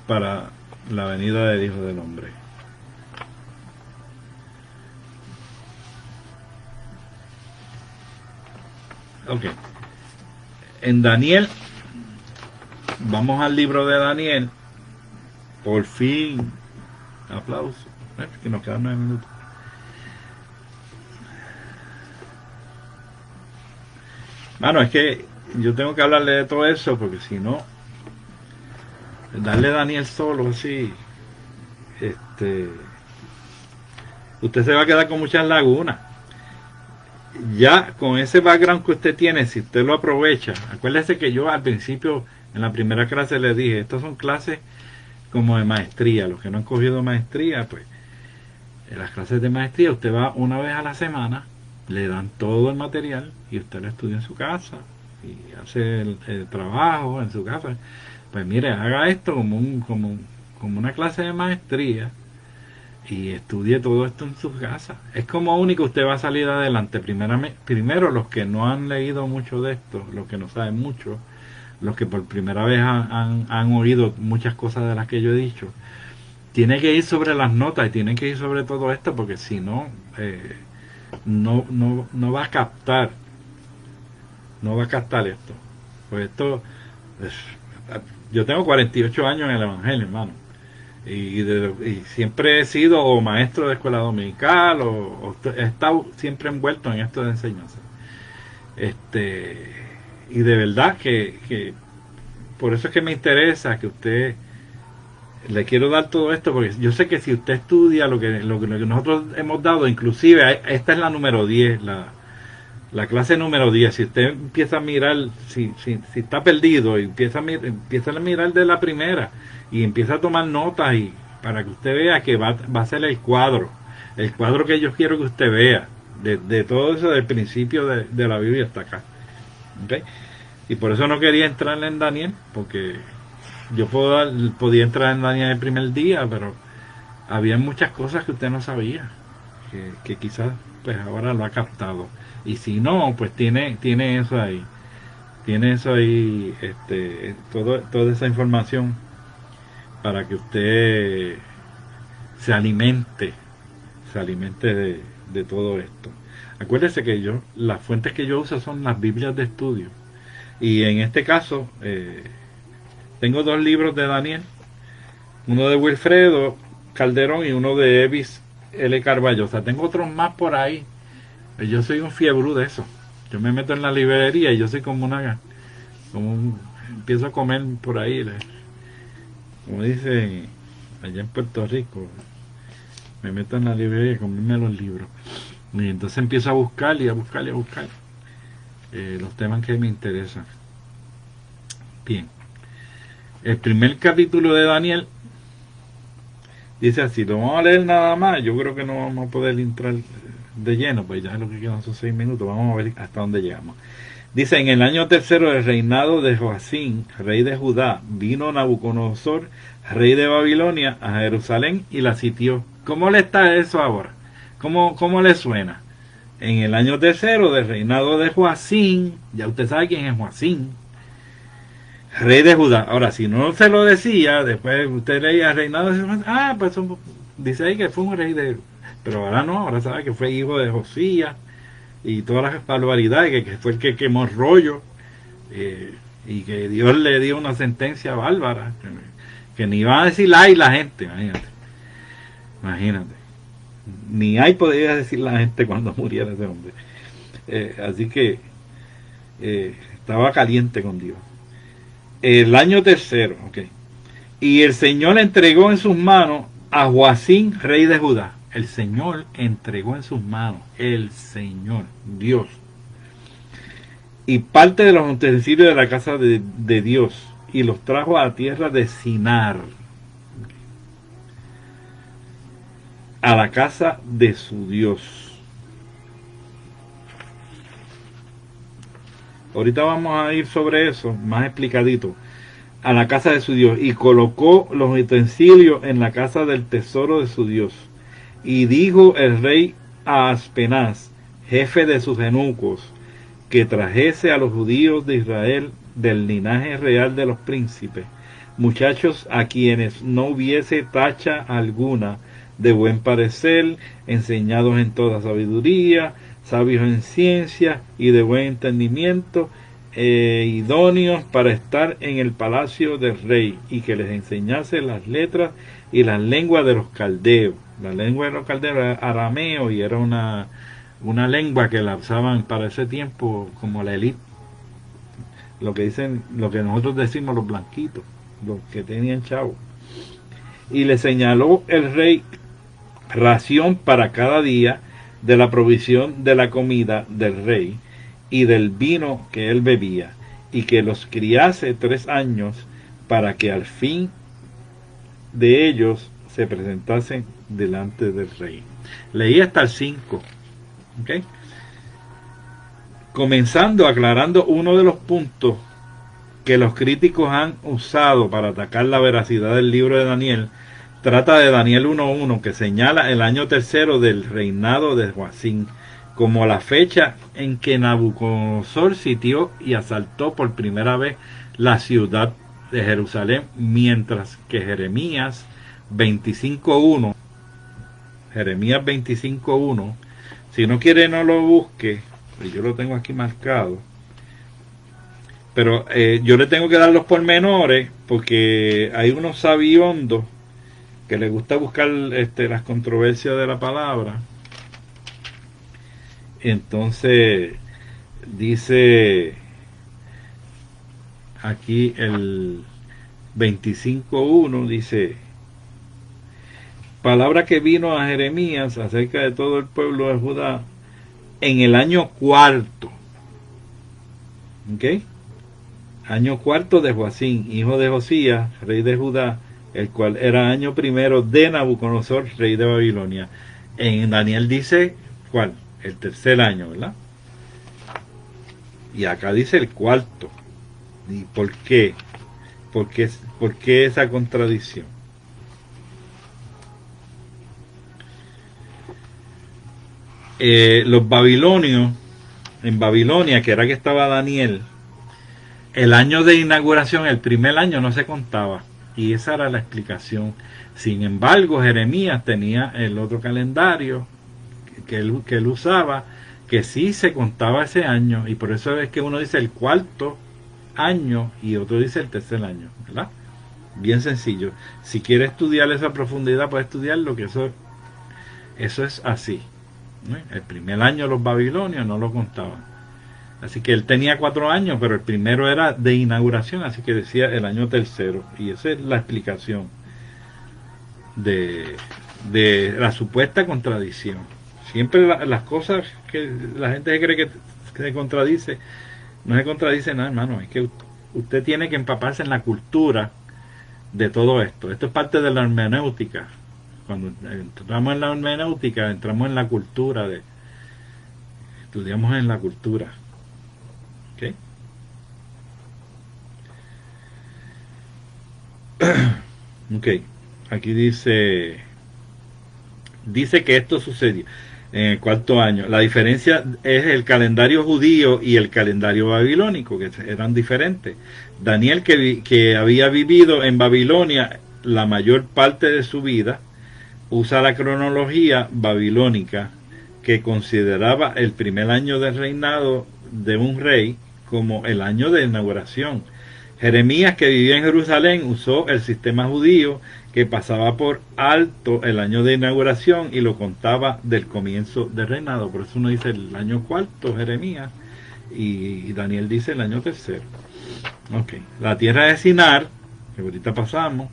para la venida del Hijo del Hombre. Ok. En Daniel, vamos al libro de Daniel. Por fin, aplauso. Que nos quedan 9 minutos. Bueno, es que yo tengo que hablarle de todo eso, porque si no, darle a Daniel solo así, usted se va a quedar con muchas lagunas. Ya con ese background que usted tiene, si usted lo aprovecha, acuérdese que yo al principio, en la primera clase le dije, estas son clases como de maestría. Los que no han cogido maestría, pues en las clases de maestría usted va una vez a la semana, le dan todo el material y usted lo estudia en su casa y hace el trabajo en su casa. Pues mire, haga esto como una clase de maestría y estudie todo esto en su casa. Es como único usted va a salir adelante. Primero los que no han leído mucho de esto, los que no saben mucho, los que por primera vez han oído muchas cosas de las que yo he dicho, tiene que ir sobre las notas y tienen que ir sobre todo esto, porque si no, no va a captar, esto. Pues esto, yo tengo 48 años en el Evangelio, hermano, y siempre he sido o maestro de escuela dominical o he estado siempre envuelto en esto de enseñanza. Y de verdad que por eso es que me interesa que usted, le quiero dar todo esto, porque yo sé que si usted estudia lo que nosotros hemos dado, inclusive esta es la número 10, la clase número 10, si usted empieza a mirar, si está perdido, y empieza a mirar de la primera y empieza a tomar notas, y para que usted vea que va a ser el cuadro que yo quiero que usted vea, de todo eso del principio de la Biblia hasta acá. ¿Okay? Y por eso no quería entrar en Daniel, porque yo podía entrar en Daniel el primer día, pero había muchas cosas que usted no sabía, que quizás pues ahora lo ha captado. Y si no, pues tiene eso ahí. Tiene eso ahí, toda esa información para que usted se alimente de todo esto. Acuérdese que las fuentes que yo uso son las Biblias de estudio. Y en este caso, tengo 2 libros de Daniel, uno de Wilfredo Calderón y uno de Evis L. Carballo. O sea, tengo otros más por ahí. Yo soy un fiebrú de eso. Yo me meto en la librería y yo soy empiezo a comer por ahí, como dicen allá en Puerto Rico, me meto en la librería y comerme los libros. Y entonces empiezo a buscar los temas que me interesan. Bien. El primer capítulo de Daniel dice así, lo vamos a leer nada más, yo creo que no vamos a poder entrar de lleno, pues ya es lo que quedan son 6 minutos, vamos a ver hasta dónde llegamos. Dice, en el año tercero del reinado de Joacín, rey de Judá, vino Nabucodonosor, rey de Babilonia, a Jerusalén y la sitió. ¿Cómo le está eso ahora? ¿Cómo le suena? En el año tercero del reinado de Joacín, ya usted sabe quién es Joacín, rey de Judá. Ahora, si no se lo decía, después usted leía el reinado de Joacín, pues dice ahí que fue un rey de... Pero ahora no, ahora sabe que fue hijo de Josías y todas las barbaridades, que fue el que quemó el rollo, y que Dios le dio una sentencia bárbara, que ni iba a decir ay la gente, imagínate. Ni ay podía decir la gente cuando muriera ese hombre. Así que estaba caliente con Dios. El año tercero, y el Señor entregó en sus manos a Joacín, rey de Judá. El Señor entregó en sus manos, el Señor, Dios, y parte de los utensilios de la casa de Dios, y los trajo a la tierra de Sinar, a la casa de su Dios. Ahorita vamos a ir sobre eso, más explicadito. A la casa de su Dios, y colocó los utensilios en la casa del tesoro de su Dios. Y dijo el rey a Aspenaz, jefe de sus eunucos, que trajese a los judíos de Israel del linaje real de los príncipes, muchachos a quienes no hubiese tacha alguna, de buen parecer, enseñados en toda sabiduría, sabios en ciencia y de buen entendimiento, idóneos para estar en el palacio del rey, y que les enseñase las letras y las lenguas de los caldeos. La lengua de los caldeos era arameo, y era una lengua que la usaban para ese tiempo como la élite, lo que nosotros decimos los blanquitos, los que tenían chavo. Y le señaló el rey ración para cada día de la provisión de la comida del rey y del vino que él bebía, y que los criase 3 años, para que al fin de ellos se presentasen delante del rey. Leí hasta el 5, comenzando aclarando uno de los puntos que los críticos han usado para atacar la veracidad del libro de Daniel. Trata de Daniel 1.1, que señala el año tercero del reinado de Joacín como la fecha en que Nabucodonosor sitió y asaltó por primera vez la ciudad de Jerusalén, mientras que Jeremías 25.1, si no quiere no lo busque, yo lo tengo aquí marcado, pero yo le tengo que dar los pormenores, porque hay unos sabiondos que les gusta buscar las controversias de la palabra. Entonces dice aquí el 25.1, dice: palabra que vino a Jeremías acerca de todo el pueblo de Judá en el año cuarto, año cuarto de Joacín, hijo de Josías, rey de Judá, el cual era año primero de Nabucodonosor, rey de Babilonia. En Daniel dice, ¿cuál? El tercer año, ¿verdad? Y acá dice el cuarto. ¿Y por qué? ¿Por qué esa contradicción? Los babilonios, en Babilonia, que era que estaba Daniel, el año de inauguración, el primer año no se contaba, y esa era la explicación. Sin embargo, Jeremías tenía el otro calendario que él usaba, que sí se contaba ese año, y por eso es que uno dice el cuarto año y otro dice el tercer año, ¿verdad? Bien sencillo. Si quiere estudiar esa profundidad, puede estudiarlo, que eso es así, ¿no? El primer año los babilonios no lo contaban, así que él tenía 4 años, pero el primero era de inauguración, así que decía el año tercero, y esa es la explicación de la supuesta contradicción. Siempre las cosas que la gente cree que se contradice, no se contradice nada, hermano. Es que usted tiene que empaparse en la cultura de todo esto. Esto es parte de la hermenéutica. Cuando entramos en la hermenéutica, entramos en la cultura, estudiamos en la cultura. Ok, aquí dice que esto sucedió en el cuarto año. La diferencia es el calendario judío y el calendario babilónico, que eran diferentes. Daniel, que había vivido en Babilonia la mayor parte de su vida, usa la cronología babilónica, que consideraba el primer año del reinado de un rey como el año de inauguración. Jeremías, que vivía en Jerusalén, usó el sistema judío, que pasaba por alto el año de inauguración y lo contaba del comienzo del reinado. Por eso uno dice el año cuarto, Jeremías, y Daniel dice el año tercero. Okay. La tierra de Sinar, que ahorita pasamos,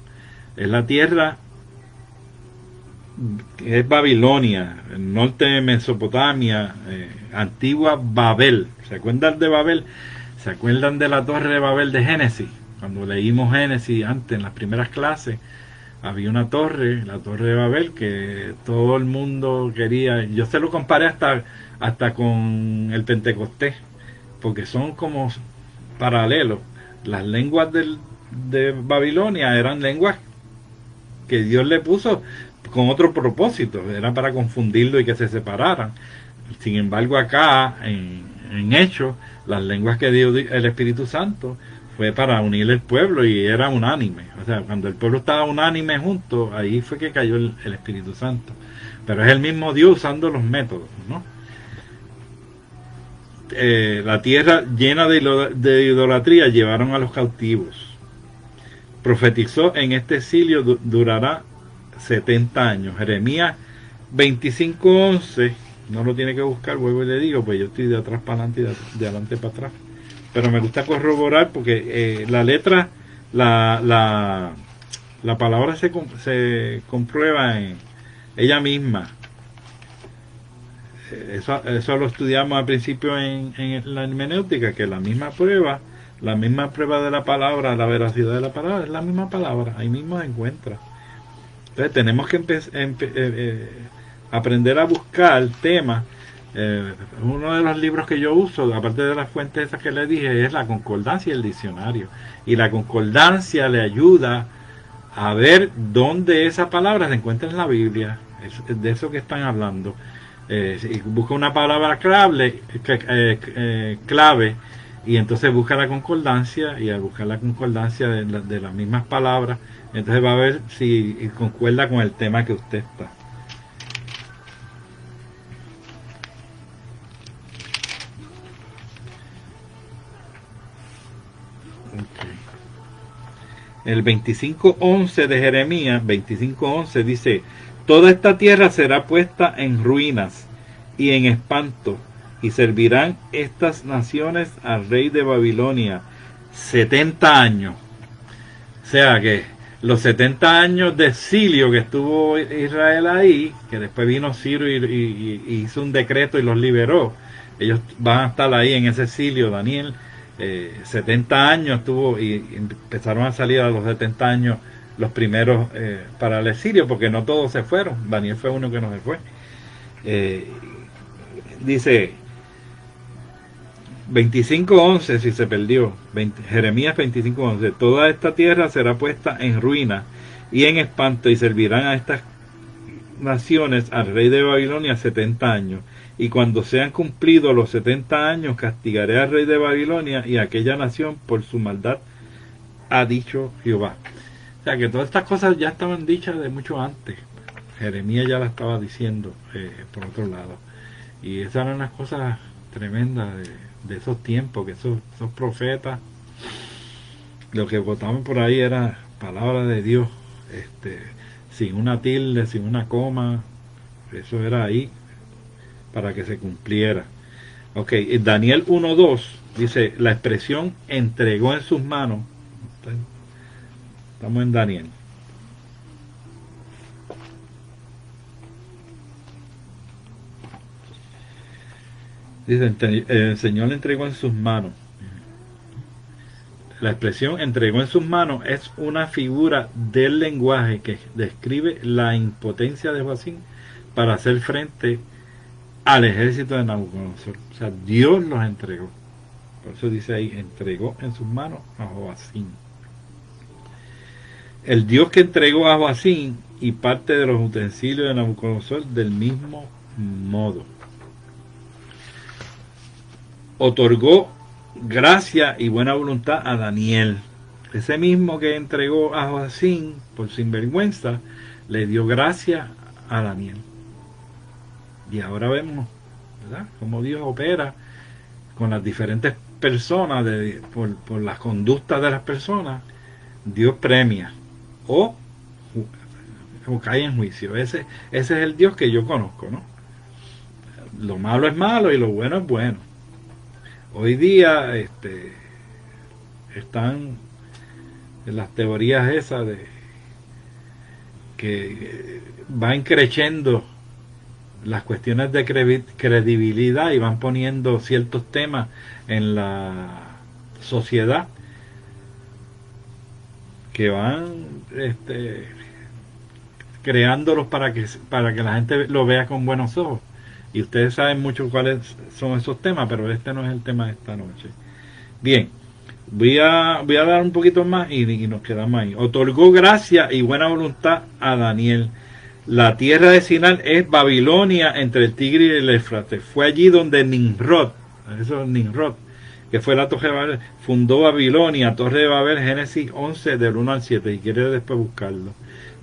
es la tierra que es Babilonia, el norte de Mesopotamia, antigua Babel. ¿Se acuerdan de Babel? ¿Se acuerdan de la torre de Babel de Génesis? Cuando leímos Génesis antes, en las primeras clases, había una torre, la torre de Babel, que todo el mundo quería. Yo se lo comparé hasta con el Pentecostés, porque son como paralelos. Las lenguas de Babilonia eran lenguas que Dios le puso con otro propósito, era para confundirlo y que se separaran. Sin embargo, acá en Hechos, las lenguas que dio el Espíritu Santo fue para unir el pueblo y era unánime. O sea, cuando el pueblo estaba unánime junto, ahí fue que cayó el Espíritu Santo. Pero es el mismo Dios usando los métodos, ¿no? La tierra llena de idolatría llevaron a los cautivos. Profetizó en este exilio durará 70 años. Jeremías 25:11, no lo tiene que buscar, vuelvo y le digo, pues yo estoy de atrás para adelante y de adelante para atrás. Pero me gusta corroborar porque la letra, la palabra se comprueba en ella misma. Eso lo estudiamos al principio en la hermenéutica, que la misma prueba de la palabra, la veracidad de la palabra, es la misma palabra, ahí mismo se encuentra. Entonces tenemos que aprender a buscar temas. Uno de los libros que yo uso, aparte de las fuentes esas que le dije, es la concordancia y el diccionario. Y la concordancia le ayuda a ver dónde esa palabra se encuentra en la Biblia, es de eso que están hablando. Si busca una palabra clave y entonces busca la concordancia, y al buscar la concordancia de las mismas palabras, entonces va a ver si concuerda con el tema que usted está. Okay. El 25:11 de Jeremías 25:11 dice: toda esta tierra será puesta en ruinas y en espanto, y servirán estas naciones al rey de Babilonia 70 años. O sea que los 70 años de exilio que estuvo Israel ahí, que después vino Ciro y hizo un decreto y los liberó, ellos van a estar ahí en ese exilio. Daniel 70 años estuvo, y empezaron a salir a los 70 años los primeros para el exilio, porque no todos se fueron. Daniel fue uno que no se fue. Dice 25:11, si se perdió, Jeremías 25:11: toda esta tierra será puesta en ruina y en espanto, y servirán a estas naciones al rey de Babilonia 70 años. Y cuando sean cumplidos los 70 años, castigaré al rey de Babilonia y a aquella nación por su maldad, ha dicho Jehová. O sea que todas estas cosas ya estaban dichas de mucho antes. Jeremías ya las estaba diciendo por otro lado. Y esas eran las cosas tremendas de esos tiempos, que esos profetas, lo que votaban por ahí era palabra de Dios, sin una tilde, sin una coma, eso era ahí para que se cumpliera. Ok, Daniel 1:2 dice: la expresión entregó en sus manos. Estamos en Daniel. Dice: el Señor le entregó en sus manos. La expresión entregó en sus manos es una figura del lenguaje que describe la impotencia de Joacim para hacer frente al ejército de Nabucodonosor. O sea, Dios los entregó. Por eso dice ahí: entregó en sus manos a Joacim. el Dios que entregó a Joacín y parte de los utensilios de Nabucodonosor del mismo modo. Otorgó gracia y buena voluntad a Daniel. Ese mismo que entregó a Joacín por sinvergüenza, le dio gracia a Daniel. Y ahora vemos, ¿verdad?, cómo Dios opera con las diferentes personas, por las conductas de las personas. Dios premia o cae en juicio. Ese es el Dios que yo conozco, ¿no? Lo malo es malo y lo bueno es bueno. Hoy día están las teorías esas de que van creciendo las cuestiones de credibilidad y van poniendo ciertos temas en la sociedad que van creándolos para que la gente lo vea con buenos ojos. Y ustedes saben mucho cuáles son esos temas, pero este no es el tema de esta noche. Bien, voy a dar un poquito más y nos quedamos ahí. Otorgó gracia y buena voluntad a Daniel. La tierra de Sinar es Babilonia, entre el Tigre y el Éufrates. Fue allí donde Nimrod, que fue la Torre de Babel, fundó Babilonia, Torre de Babel, Génesis 11, del 1 al 7, y quiere después buscarlo.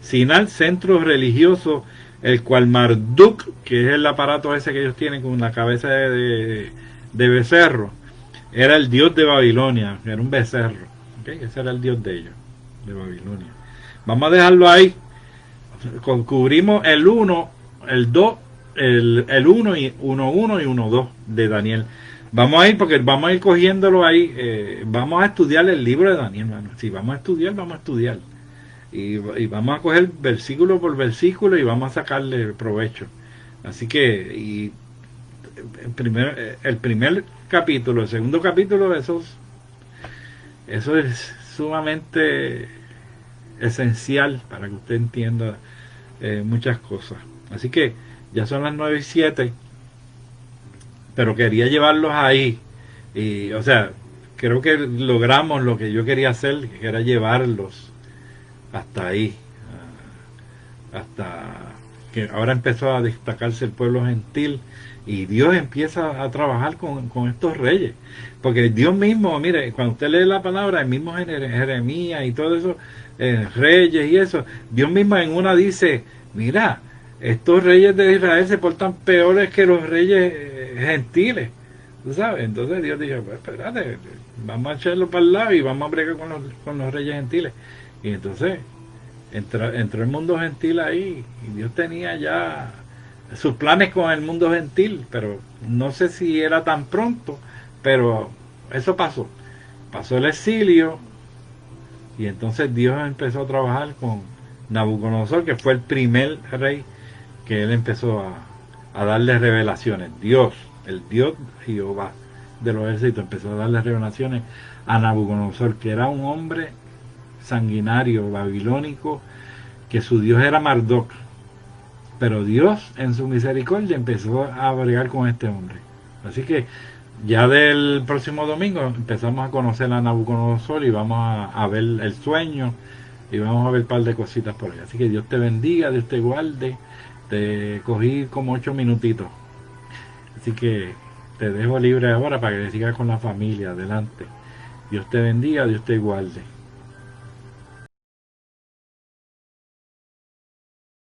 Sinar, centro religioso, el cual Marduk, que es el aparato ese que ellos tienen con la cabeza de becerro, era el dios de Babilonia, era un becerro, ¿okay? Ese era el dios de ellos, de Babilonia. Vamos a dejarlo ahí. Cubrimos el 1, el 2, el 1 y 1 y 1-2 de Daniel. Vamos a ir, porque vamos a ir cogiéndolo ahí. Vamos a estudiar el libro de Daniel, hermano. Si vamos a estudiar, vamos a estudiar. Y vamos a coger versículo por versículo y vamos a sacarle provecho. Así que, el primer capítulo, el segundo capítulo, eso es sumamente esencial para que usted entienda muchas cosas. Así que ya son las 9:07, pero quería llevarlos ahí. Y, o sea, creo que logramos lo que yo quería hacer, que era llevarlos hasta ahí, hasta que ahora empezó a destacarse el pueblo gentil y Dios empieza a trabajar con estos reyes, porque Dios mismo, mire, cuando usted lee la palabra, el mismo Jeremías y todo eso, reyes y eso, Dios mismo en una dice, mira, estos reyes de Israel se portan peores que los reyes gentiles, ¿tú sabes? Entonces Dios dijo, pues espérate, vamos a echarlo para el lado y vamos a bregar con los reyes gentiles. Y entonces entró el mundo gentil ahí, y Dios tenía ya sus planes con el mundo gentil, pero no sé si era tan pronto, pero eso pasó el exilio, y entonces Dios empezó a trabajar con Nabucodonosor, que fue el primer rey que él empezó a darle revelaciones. Dios, el Dios Jehová de los ejércitos, empezó a darle revelaciones a Nabucodonosor, que era un hombre sanguinario, babilónico, que su Dios era Marduk. Pero Dios, en su misericordia, empezó a bregar con este hombre. Así que ya del próximo domingo empezamos a conocer a Nabucodonosor y vamos a ver el sueño y vamos a ver un par de cositas por ahí. Así que Dios te bendiga, Dios te guarde. Te cogí como 8 minutitos. Así que te dejo libre ahora para que sigas con la familia. Adelante. Dios te bendiga, Dios te guarde.